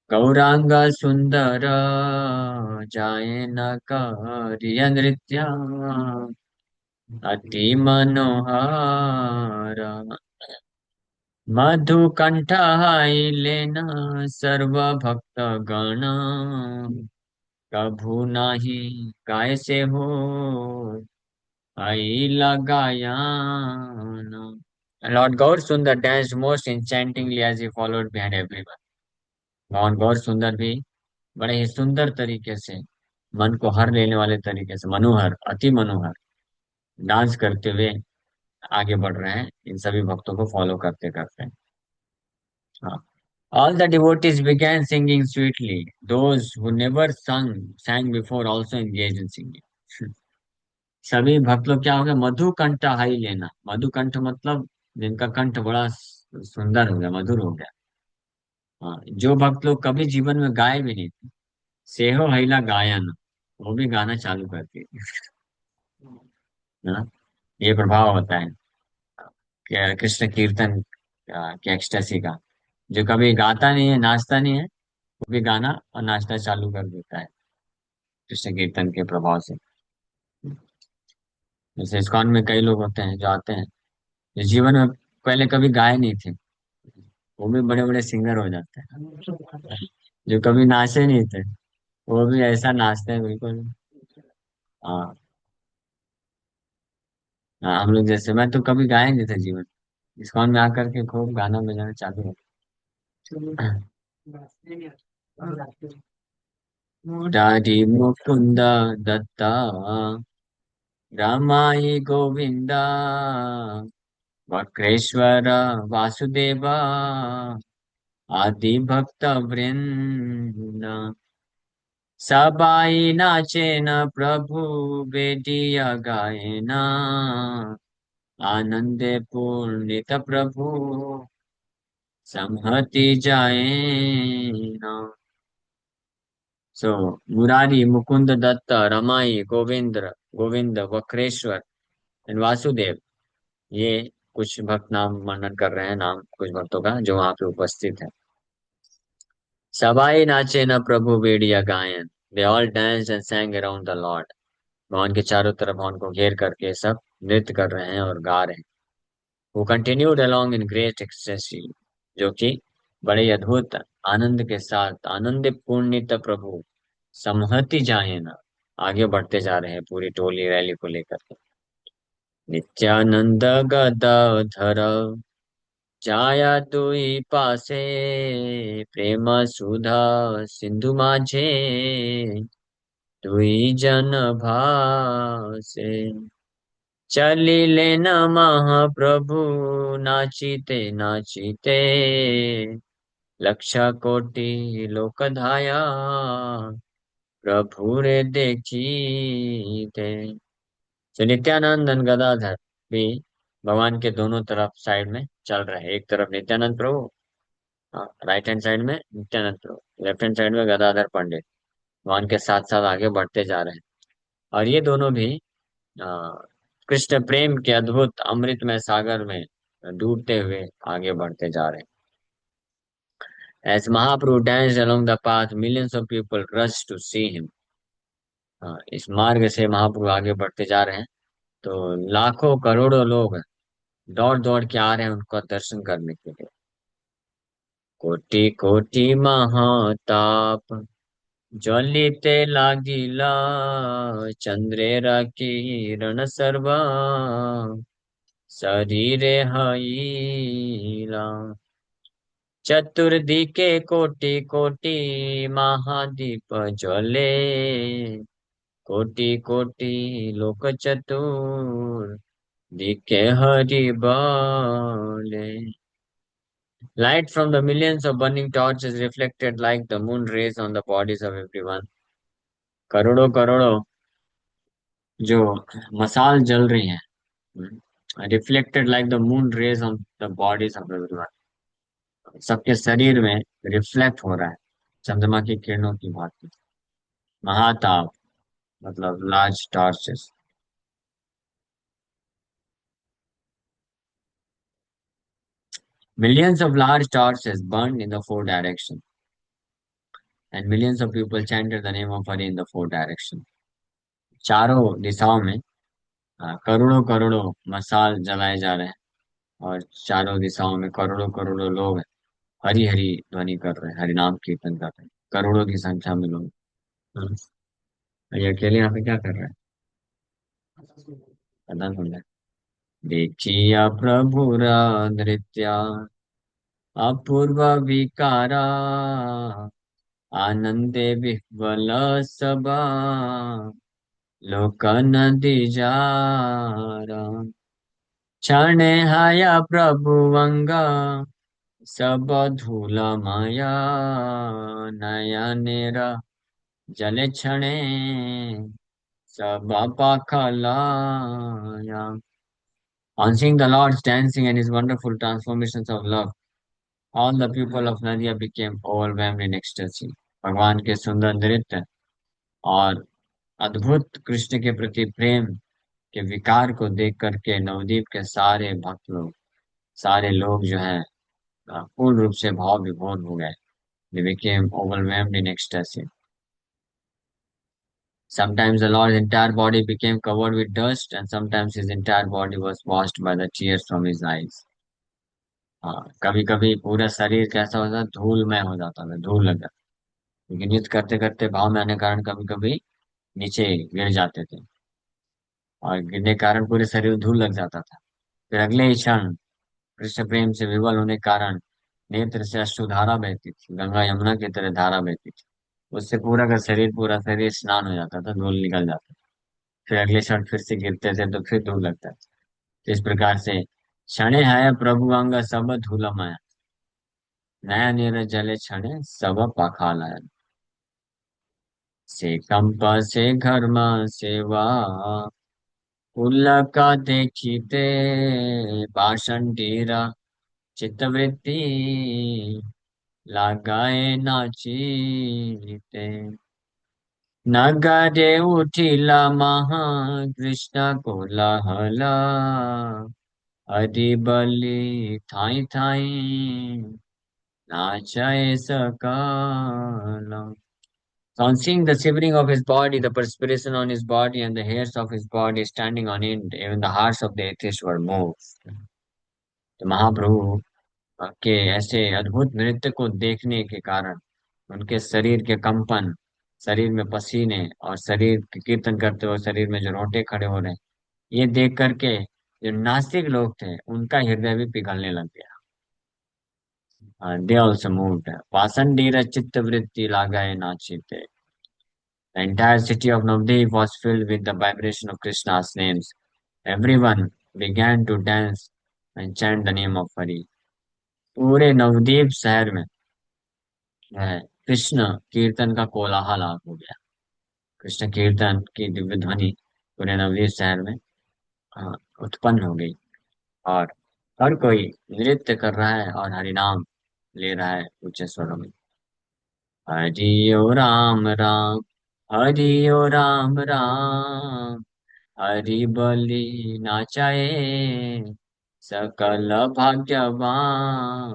गौरांग सुंदर जाए न करिय नृत्य अति मनोहर। मधु कंठ लेना सर्व भक्त गण कभू नाही गाय से हो आई लगायान। Lord Gaur Sundar danced most enchantingly as he followed behind everyone। भगवान गौर सुंदर भी बड़े ही सुंदर तरीके से, मन को हर लेने वाले तरीके से, मनोहर, अति मनोहर डांस करते हुए आगे बढ़ रहे हैं, इन सभी भक्तों को फॉलो करते करते। हाँ। All the devotees began singing sweetly. Those who never sang before also engaged in singing। सभी भक्त लोग क्या हो गया, मधु कंठ हाई लेना। मधु कंठ मतलब जिनका कंठ बड़ा सुंदर हो गया, मधुर हो गया। हाँ, जो भक्त लोग कभी जीवन में गाए भी नहीं थे, सेहो हैला गायन, वो भी गाना चालू करती है। हाँ, ये प्रभाव होता है कृष्ण कीर्तन के एक्सटेसी का। जो कभी गाता नहीं है, नाचता नहीं है, वो भी गाना और नाचना चालू कर देता है कृष्ण कीर्तन के प्रभाव से। जैसे इस्कॉन में कई लोग होते हैं जो आते हैं, जो जीवन में पहले कभी गाए नहीं थे, वो भी बड़े बड़े सिंगर हो जाते हैं। जो कभी नाचे नहीं थे, वो भी ऐसा नाचते हैं बिल्कुल। हाँ। हाँ, हम लोग जैसे, मैं तो कभी गाए नहीं थे जीवन, इस्कॉन में आकर के खूब गाना बजाना चालू हो गया। मुरारी मुकुंद दत्ता, रामाई गोविंदा, वक्रेश्वर वासुदेवा, आदि भक्त वृंद, सबाई नाचे न प्रभु, बेदिया गाए न, आनंदे पूर्णित प्रभु, संहति जाए न। सो मुरारी मुकुंद दत्त, रमाई गोविंद वक्रेश्वर एंड वासुदेव, ये कुछ भक्त नाम वर्णन कर रहे हैं, नाम कुछ भक्तों का जो वहां पे उपस्थित है। सबाई नाचे न प्रभु बेड़िया गायन, they all dance and sang around the Lord. भवन के चारों तरफ भवन को घेर करके सब नृत्य कर रहे हैं और गा रहे हैं। वो continued along in great ecstasy, जो कि बड़े अद्भुत आनंद के साथ, आनंद पूर्णित प्रभु समहति जाए ना, आगे बढ़ते जा रहे हैं पूरी टोली रैली को लेकर के। नित्यानंद गदाधर, जाया तुई पासे, प्रेम सुधा सिंधु माझे, तुई जन भासे, चलिले न महाप्रभु, नाचिते नाचिते, लक्ष कोटि लोक धाया, प्रभु रे देखीते। तो नित्यानंद and गदाधर भी भगवान के दोनों तरफ साइड में चल रहे हैं। एक तरफ नित्यानंद प्रभु, राइट हैंड साइड में नित्यानंद प्रभु, लेफ्ट हैंड साइड में गदाधर पंडित, भगवान के साथ साथ आगे बढ़ते जा रहे हैं। और ये दोनों भी आ, कृष्ण प्रेम के अद्भुत अमृतमय सागर में डूबते हुए आगे बढ़ते जा रहे हैं। As Mahaprabhu danced along the path, millions of people rushed to see him. इस मार्ग से महाप्रभु आगे बढ़ते जा रहे हैं, तो लाखों करोड़ों लोग दौड़ दौड़ के आ रहे हैं उनका दर्शन करने के लिए। कोटि कोटि महाताप, ज्वलिते लागिला, चंद्रेर किरण सर्वा, शरीरे हईला, चतुर्दिके कोटि कोटि, महादीप ज्वले, कोटि कोटि लोक चतुर, दिके हरि बाले। Light from the millions of burning torches reflected like the moon rays on the bodies of everyone. करोड़ों करोड़ों जो मसाल जल रही हैं, reflected like the moon rays on the bodies of everyone, सबके शरीर में रिफ्लेक्ट हो रहा है चंद्रमा की किरणों की भांति। महाताप मतलब large torches. Millions of large torches burned in the four directions, and millions of people chanted the name of Hari in the four directions. चारों दिशाओं में करोड़ों करोड़ों मसाल जलाए जा रहे हैं, और चारों दिशाओं में करोड़ों करोड़ों लोग हरि हरि ध्वनि कर रहे हैं, हरि नाम कीर्तन कर रहे हैं, करोड़ों की संख्या में लोग। हाँ, ये अकेले यहाँ पे क्या कर रहे हैं? पता सुन रहे हैं। देखिया प्रभु नृत्या, अपूर्व विकारा, आनंदे विह्वल सबा, लोक नदी जारा, क्षणे हाया प्रभु अंगा, सब धूल माया, नयनेरा जल क्षणे, सब पाखलाया। On seeing the Lord's dancing and his wonderful transformations of love, all the people of Nadia became overwhelmed in ecstasy. भगवान के सुंदर नृत्य और अद्भुत कृष्ण के प्रति प्रेम के विकार को देख करके नवदीप के सारे भक्त लोग, सारे लोग जो हैं पूर्ण रूप से भाव विभोर हो गए। They became overwhelmed in ecstasy. Sometimes the Lord's entire body became covered with dust, and sometimes his entire body was washed by the tears from his eyes. हाँ, कभी कभी पूरा शरीर कैसा होता, धूलमय हो जाता था, धूल लग जाता। क्योंकि नृत्य करते करते भाव में आने के कारण कभी कभी नीचे गिर जाते थे, और गिरने के कारण पूरे शरीर में धूल लग जाता था। फिर अगले ही क्षण कृष्ण प्रेम से विवल होने के कारण नेत्र से अश्रुधारा बहती थी, गंगा यमुना की तरह धारा बहती थी। उससे पूरा शरीर स्नान हो जाता था, धूल निकल जाता था। फिर अगले क्षण फिर से गिरते थे तो फिर धूल लगता था। तो इस प्रकार से क्षणे है प्रभु अंग सब धूलमय, नया नीर जले क्षणे सब पाखालय। से कंप से घर्म सेवा उल्लका देखीते, पाषंडीरा चित्तवृत्ति लगाए नाचीते। नगरे उठिला महा कृष्ण कोलाहला, हरि बलि थाई थाई नाचाए सकला। So on seeing the shivering of his body, the perspiration on his body, and the hairs of his body standing on end, even the hearts of the atheists were moved. तो महाप्रभु के ऐसे अद्भुत नृत्य को देखने के कारण उनके शरीर के कंपन, शरीर में पसीने, और शरीर के कीर्तन करते हुए शरीर में जो रोंगटे खड़े हो रहे हैं, ये देख करके जो नास्तिक लोग थे उनका हृदय भी पिघलने लग गया। दे ऑल्सो मूव्ड, वासंडीर चित्त वृत्ति लागाए नाचिते। The entire city of Navdeep was filled with the vibration of Krishna's names. Everyone began to dance and chant the name of Hari. पूरे नवदीप शहर में कृष्ण कीर्तन का कोलाहल हो गया। कृष्ण कीर्तन की दिव्य ध्वनि पूरे नवदीप शहर में अ, उत्पन्न हो गई, और हर कोई नृत्य कर रहा है और हरि नाम ले रहा है ऊंचे स्वरों में। हरि ओ राम राम, हरि ओ राम राम, हरि बलि नाचाए सकल भाग्यवान।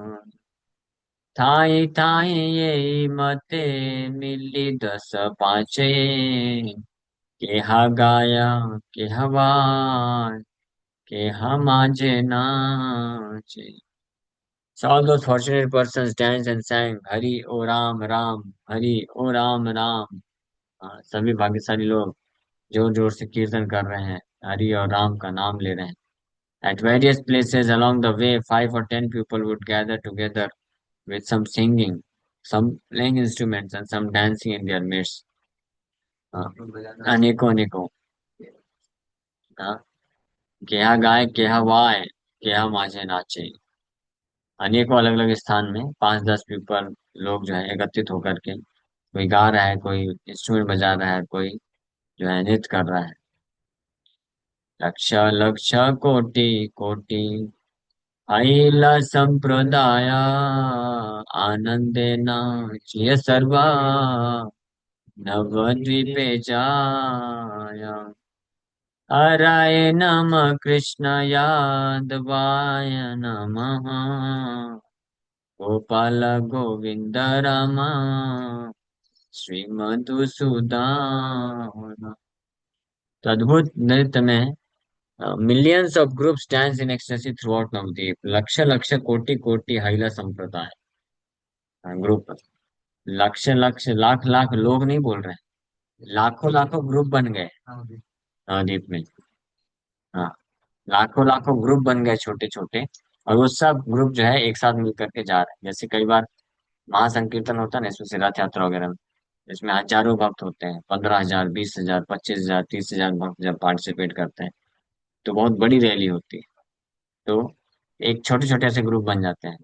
थाई थाई ये मते मिली दस पाँचे, केहा गाया केहा वार, केहा माजे नाचे। So all those fortunate persons danced and sang Hari O Ram Ram, Hari O Ram Ram। सभी भाग्यशाली लोग जोर जोर से कीर्तन कर रहे हैं, हरि और राम का नाम ले रहे हैं। At various places along the way, 5 or 10 people would gather together with some singing, some playing instruments, and some dancing in their midst. हाँ, अनेकों अनेकों, हाँ, केहा गाय केहा वाय, केहा माझे नाचे। अनेकों अलग अलग स्थान में 5-10 पीपल लोग जो है एकत्रित होकर के कोई गा रहा है, कोई इंस्ट्रूमेंट बजा रहा है, कोई जो है नृत्य कर रहा है। लक्ष लक्ष कोटि कोटि अहिल संप्रदाय, आनंदेन चिय सर्वा नवद्वीपे जाया। हराय नम कृष्ण यादवाय नमः, गोपाल गोविंद राम श्री मधुसूदन। तो अद्भुत नृत्य में millions of groups dance in ecstasy throughout Navadvip. लक्ष लक्ष कोटि कोटि महिला संप्रदाय ग्रुप, लक्ष लक्ष लाख लाख लोग नहीं बोल रहे हैं, लाखों लाखों ग्रुप बन गए नवदीप में। हाँ, लाखों लाखों ग्रुप बन गए छोटे छोटे, और वो सब ग्रुप जो है एक साथ मिल करके जा रहे हैं। जैसे कई बार महासंकीर्तन होता है ना, इसमें से रथ यात्रा वगैरह में, इसमें हजारों भक्त होते हैं, 15,000, 20,000, 25,000, 30,000 भक्त जब पार्टिसिपेट करते हैं तो बहुत बड़ी रैली होती है। तो एक छोटे छोटे से ग्रुप बन जाते हैं,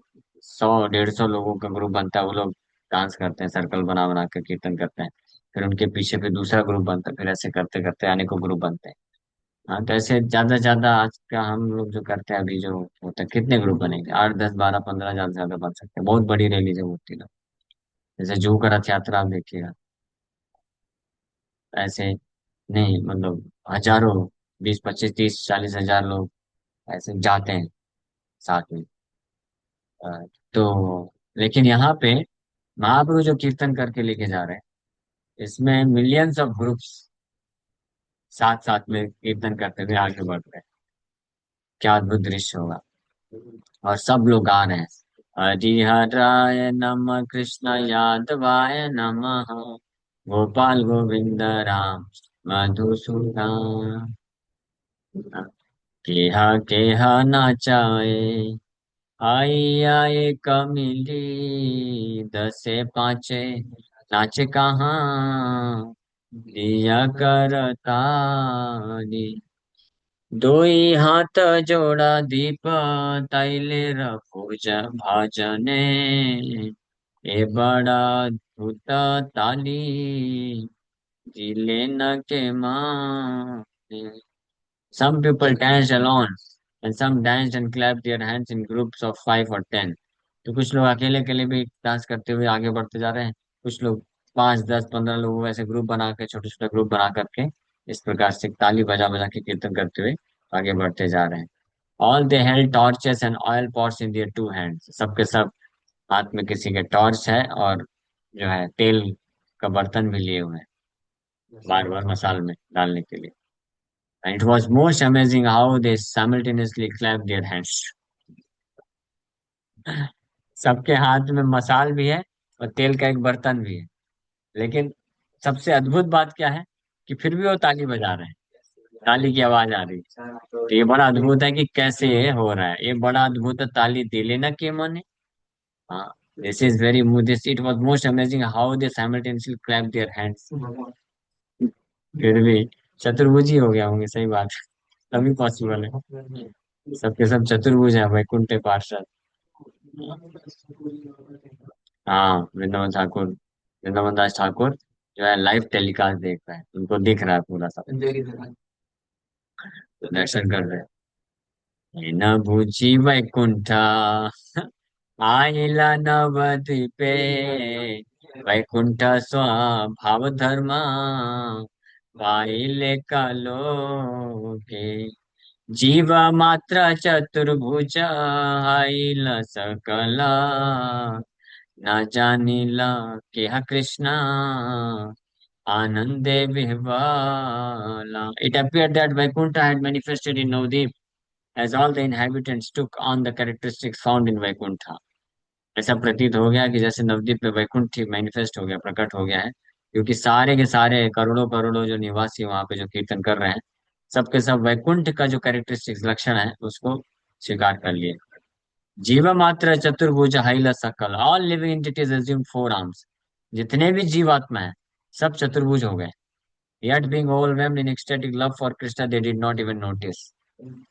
100-150 लोगों का ग्रुप बनता है। वो लोग डांस करते हैं, सर्कल बना बना के कीर्तन करते हैं। फिर उनके पीछे फिर दूसरा ग्रुप बनता है, फिर ऐसे करते करते अनेकों ग्रुप बनते हैं। हाँ, तो ऐसे ज्यादा से ज्यादा आज का हम लोग जो करते हैं अभी जो होता है, कितने ग्रुप बनेंगे? 8, 10, 12, 15, ज्यादा से ज्यादा बन सकते हैं, बहुत बड़ी रैली जब होती है ना। जैसे जुहू का रथ यात्रा आप देखिएगा, ऐसे नहीं, मतलब हजारों, 20, 25, 30, 40 हजार लोग ऐसे जाते हैं साथ में। अ, तो लेकिन यहाँ पे महाप्रभु जो कीर्तन करके लेके जा रहे हैं, इसमें मिलियंस ऑफ ग्रुप्स, साथ साथ में कीर्तन करते हुए आगे बढ़ रहे हैं। क्या अद्भुत दृश्य होगा। और सब लोग गा रहे हैं, हरिहराय नमः, कृष्ण यादवाय नमः, गोपाल गोविंद राम मधुसूदन, केहा केहा नाचाए, आई आए कमिली, दसे पाँचे नाचे कहाँ, दिया करतारी, दोई हाथ जोड़ा दीप, तैले पूजा भाजने, ए बड़ा अद्भुत ताली, जिले न के माने. Some people danced alone and some danced and clapped their hands in groups of 5 or 10. तो कुछ लोग अकेले अकेले भी डांस करते हुए आगे बढ़ते जा रहे हैं। कुछ लोग 5, 10, 15 लोग ऐसे ग्रुप बना के, छोटे छोटे ग्रुप बना करके इस प्रकार से ताली बजा बजा के कीर्तन करते हुए आगे बढ़ते जा रहे हैं। All they held torches and oil pots in their 2 hands. सबके सब हाथ में किसी के टॉर्च है और जो है तेल का बर्तन भी लिए हुए हैं, बार बार मसाल में डालने के लिए। And it was most amazing how they simultaneously clapped their hands. सबके हाथ में मसाल भी है और तेल का एक बर्तन भी है, लेकिन सबसे अद्भुत बात क्या है कि फिर भी वो ताली बजा रहे हैं, ताली की आवाज आ रही है। तो ये बड़ा अद्भुत है कि कैसे ये हो रहा है, ये बड़ा अद्भुत है, ताली दिले ना के मने. हाँ, this is very this it was most amazing how they simultaneously clap their hands. फिर भी चतुर्भुजी हो गया होंगे, सही बात है, तभी पॉसिबल है। सबके सब चतुर्भुज है, वैकुंठ पार्षद. हाँ, वृंदावन ठाकुर, वृंदावन दास ठाकुर जो है लाइव टेलीकास्ट देख रहा है, उनको दिख रहा है पूरा सब, तो दर्शन कर रहे हैं. न भुजी वैकुंठ आइला नवद्वीपे, वैकुंठ स्वभाव धर्म पाइले कालोके, जीव मात्र चतुर्भुज आइल सकला, न जानिला के हा कृष्णा आनंदे विह्वला. It appeared that Vaikuntha had manifested in Navdeep as all the inhabitants took on the characteristics found in Vaikuntha. ऐसा प्रतीत हो गया कि जैसे नवद्वीप में वैकुंठ मैनिफेस्ट हो गया, प्रकट हो गया है, क्योंकि सारे के सारे करोड़ों करोड़ों जो निवासी वहां पे जो कीर्तन कर रहे हैं, सबके सब वैकुंठ का जो कैरेक्टरिस्टिक्स लक्षण है उसको स्वीकार कर लिए. जीव मात्र चतुर्भुज हाइल सकल, all living entities assumed 4 arms. जितने भी जीवात्मा है सब चतुर्भुज हो गए. Yet being overwhelmed in ecstatic love for Krishna, they did not even notice.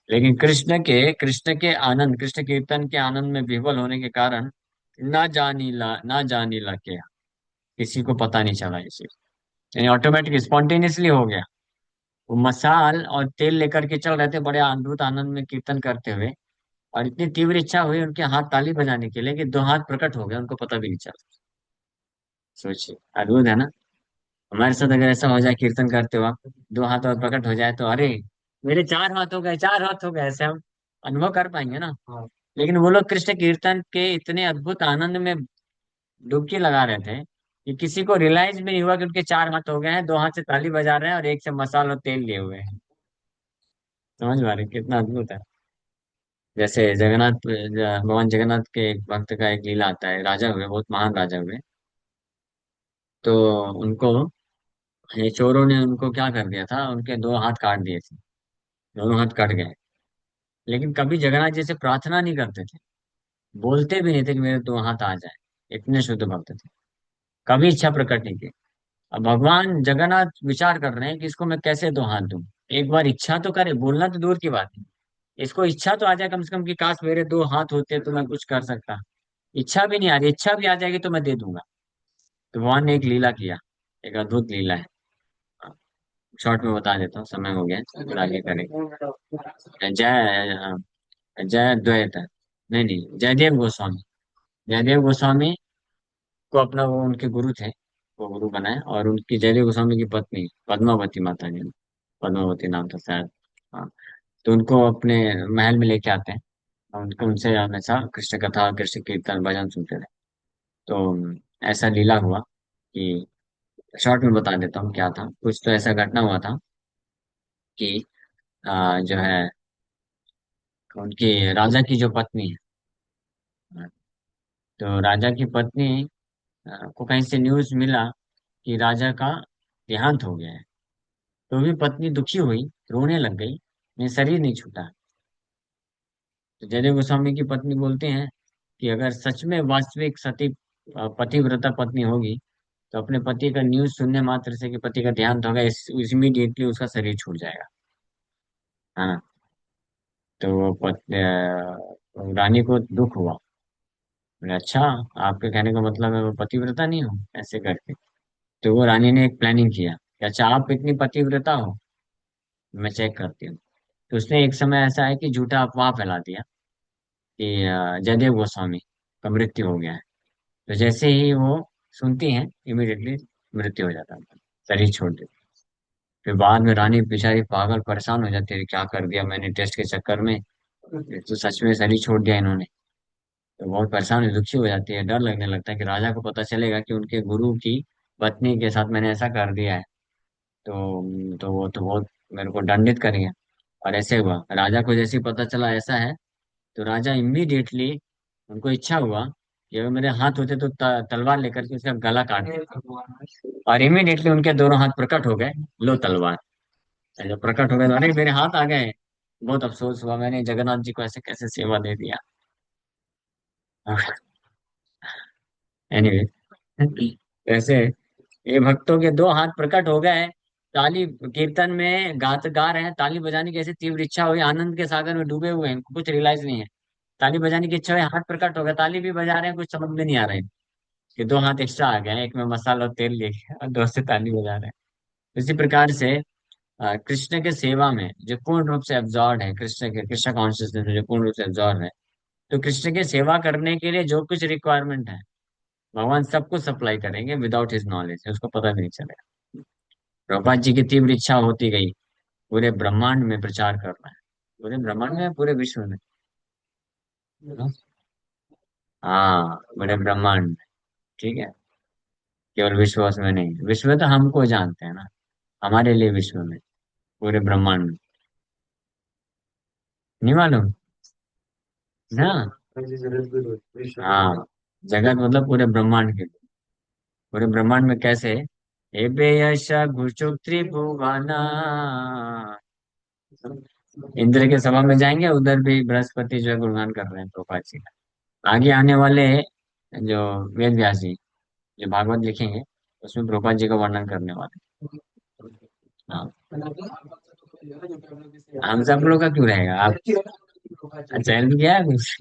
लेकिन कृष्ण के आनंद, कृष्ण कीर्तन के आनंद में विह्वल होने के कारण ना जानी ला क्या, किसी को पता नहीं चला इसे. यानी ऑटोमेटिक स्पॉन्टेनियसली हो गया. वो मसाल और तेल लेकर के चल रहे थे बड़े अद्भुत आनंद में कीर्तन करते हुए, और इतनी तीव्र इच्छा हुई उनके हाथ ताली बजाने के लिए कि 2 हाथ प्रकट हो गए, उनको पता भी नहीं चला. सोचिए, अद्भुत है ना. हमारे साथ अगर ऐसा हो जाए कीर्तन करते वक्त 2 हाथ और प्रकट हो जाए तो अरे मेरे 4 हाथ हो गए, 4 हाथ हो गए, ऐसे हम अनुभव कर पाएंगे ना. लेकिन वो लोग कृष्ण कीर्तन के इतने अद्भुत आनंद में डुबकी लगा रहे थे कि किसी को रियलाइज भी नहीं हुआ कि उनके 4 हाथ हो गए हैं, 2 हाथ से ताली बजा रहे हैं और एक से मसाल और तेल लिए हुए हैं. समझ पा रहे हैं? कितना अद्भुत है. जैसे भगवान जगन्नाथ के एक भक्त का एक लीला आता है. राजा हुए, बहुत महान राजा हुए. तो उनको ये चोरों ने उनको क्या कर दिया था, उनके 2 हाथ काट दिए थे. दोनों हाथ कट गए. लेकिन कभी जगन्नाथ जी से प्रार्थना नहीं करते थे, बोलते भी नहीं थे कि मेरे 2 हाथ आ जाए. इतने शुद्ध भक्त थे, कभी इच्छा प्रकट नहीं की. अब भगवान जगन्नाथ विचार कर रहे हैं कि इसको मैं कैसे 2 हाथ दूं. एक बार इच्छा तो करे, बोलना तो दूर की बात है, इसको इच्छा तो आ जाए कम से कम कि काश मेरे 2 हाथ होते तो मैं कुछ कर सकता. इच्छा भी नहीं आ रही, इच्छा भी आ जाएगी तो मैं दे दूंगा. तो भगवान ने एक लीला किया, एक अद्भुत लीला है. शॉर्ट में बता देता हूँ, समय हो गया है, फिर आगे करेंगे. जय द्वैत, नहीं नहीं, जयदेव गोस्वामी. जयदेव गोस्वामी को अपना, वो उनके गुरु थे, वो गुरु बनाए, और उनकी जयदेव गोस्वामी की पत्नी पद्मावती माता जी, पद्मावती नाम था शायद. हाँ. तो उनको अपने महल में लेके आते हैं और उनको, उनसे हमेशा कृष्ण कथा, कृष्ण कीर्तन, भजन सुनते थे. तो ऐसा लीला हुआ कि, शॉर्ट में बता देता हूँ क्या था. कुछ तो ऐसा घटना हुआ था कि जो है उनकी राजा की जो पत्नी है, तो राजा की पत्नी को कहीं से न्यूज मिला कि राजा का देहांत हो गया है। तो भी पत्नी दुखी हुई, रोने लग गई, मेरा शरीर नहीं छूटा। तो जयदेव गोस्वामी की पत्नी बोलते हैं कि अगर सच में वास्तविक सती पतिव्रता पत्नी होगी तो अपने पति का न्यूज सुनने मात्र से कि पति का देहांत हो गया, इस इमीडिएटली उसका शरीर छूट जाएगा। हाँ। तो रानी को दुख हुआ। बोले, अच्छा, आपके कहने का मतलब है मैं पतिव्रता नहीं हूँ, ऐसे करके। तो वो रानी ने एक प्लानिंग किया कि अच्छा आप इतनी पतिव्रता हो, मैं चेक करती हूँ। तो उसने एक समय ऐसा है कि झूठा अफवाह फैला दिया कि जयदेव गोस्वामी का मृत्यु हो गया है। तो जैसे ही वो सुनती हैं इमीडिएटली मृत्यु हो जाता है, शरीर छोड़ देती। फिर बाद में रानी बेचारी पागल परेशान हो जाती है, क्या कर दिया मैंने टेस्ट के चक्कर में, ये तो सच में शरीर छोड़ दिया इन्होंने। तो बहुत परेशान दुखी हो जाती है, डर लगने लगता है कि राजा को पता चलेगा कि उनके गुरु की पत्नी के साथ मैंने ऐसा कर दिया है। तो वो मेरे को दंडित करेंगे। और ऐसे हुआ, राजा को जैसे ही पता चला ऐसा है, तो राजा इमीडिएटली, उनको इच्छा हुआ कि अगर मेरे हाथ होते तो तलवार लेकर के उसका गला काट देता। और इमीडिएटली उनके दोनों हाथ प्रकट हो गए, लो तलवार। और जब प्रकट हो गए तो अरे मेरे हाथ आ गए, बहुत अफसोस हुआ, मैंने जगन्नाथ जी को ऐसे कैसे सेवा दे दिया। एनीवे, ऐसे ये भक्तों के दो हाथ प्रकट हो गए। ताली कीर्तन में गात गा रहे हैं, ताली बजाने की ऐसी तीव्र इच्छा हुई, आनंद के सागर में डूबे हुए हैं, इनको कुछ रियलाइज नहीं है। ताली बजाने की इच्छा हुई, हाथ प्रकट हो गया, ताली भी बजा रहे हैं, कुछ समझ में नहीं आ रहा है कि दो हाथ एक्स्ट्रा आ गए हैं, एक में मसाला और तेल लेके और दो से ताली बजा रहे हैं। इसी प्रकार से कृष्ण के सेवा में जो पूर्ण रूप से एब्जॉर्ड है, कृष्ण कॉन्शियसनेस में जो पूर्ण रूप से एब्जॉर्ड है, तो कृष्ण की सेवा करने के लिए जो कुछ रिक्वायरमेंट है भगवान सबको सप्लाई करेंगे विदाउट हिज नॉलेज, उसको पता भी नहीं चलेगा। प्रभुपाद जी की तीव्र इच्छा होती गई पूरे ब्रह्मांड में प्रचार करना है, पूरे ब्रह्मांड में, पूरे विश्व में। हाँ, पूरे ब्रह्मांड में। ठीक है, केवल विश्व में नहीं, विश्व में तो हमको जानते हैं ना, हमारे लिए विश्व में, पूरे ब्रह्मांड में। नहीं मालूम ना। हाँ, जगत मतलब पूरे ब्रह्मांड के, पूरे ब्रह्मांड में कैसे, एबे यश घुचुक त्रिभुवना, इंद्र के सभा में जाएंगे, उधर भी बृहस्पति जो है गुणगान कर रहे हैं प्रभुपाद जी का। आगे आने वाले जो वेद व्यास जी जो भागवत लिखेंगे, उसमें प्रभुपाद जी का वर्णन करने वाले हैं। हाँ, हम सब लोग का क्यों रहेगा आप? अच्छा, हेल्प किया है कुछ?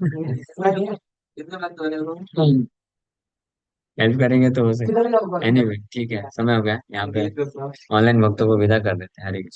हेल्प करेंगे तो हो सकता है। एनीवे, ठीक है, समय हो गया यहाँ पे, ऑनलाइन भक्तों को विदा कर देते हैं। हरे कृष्ण।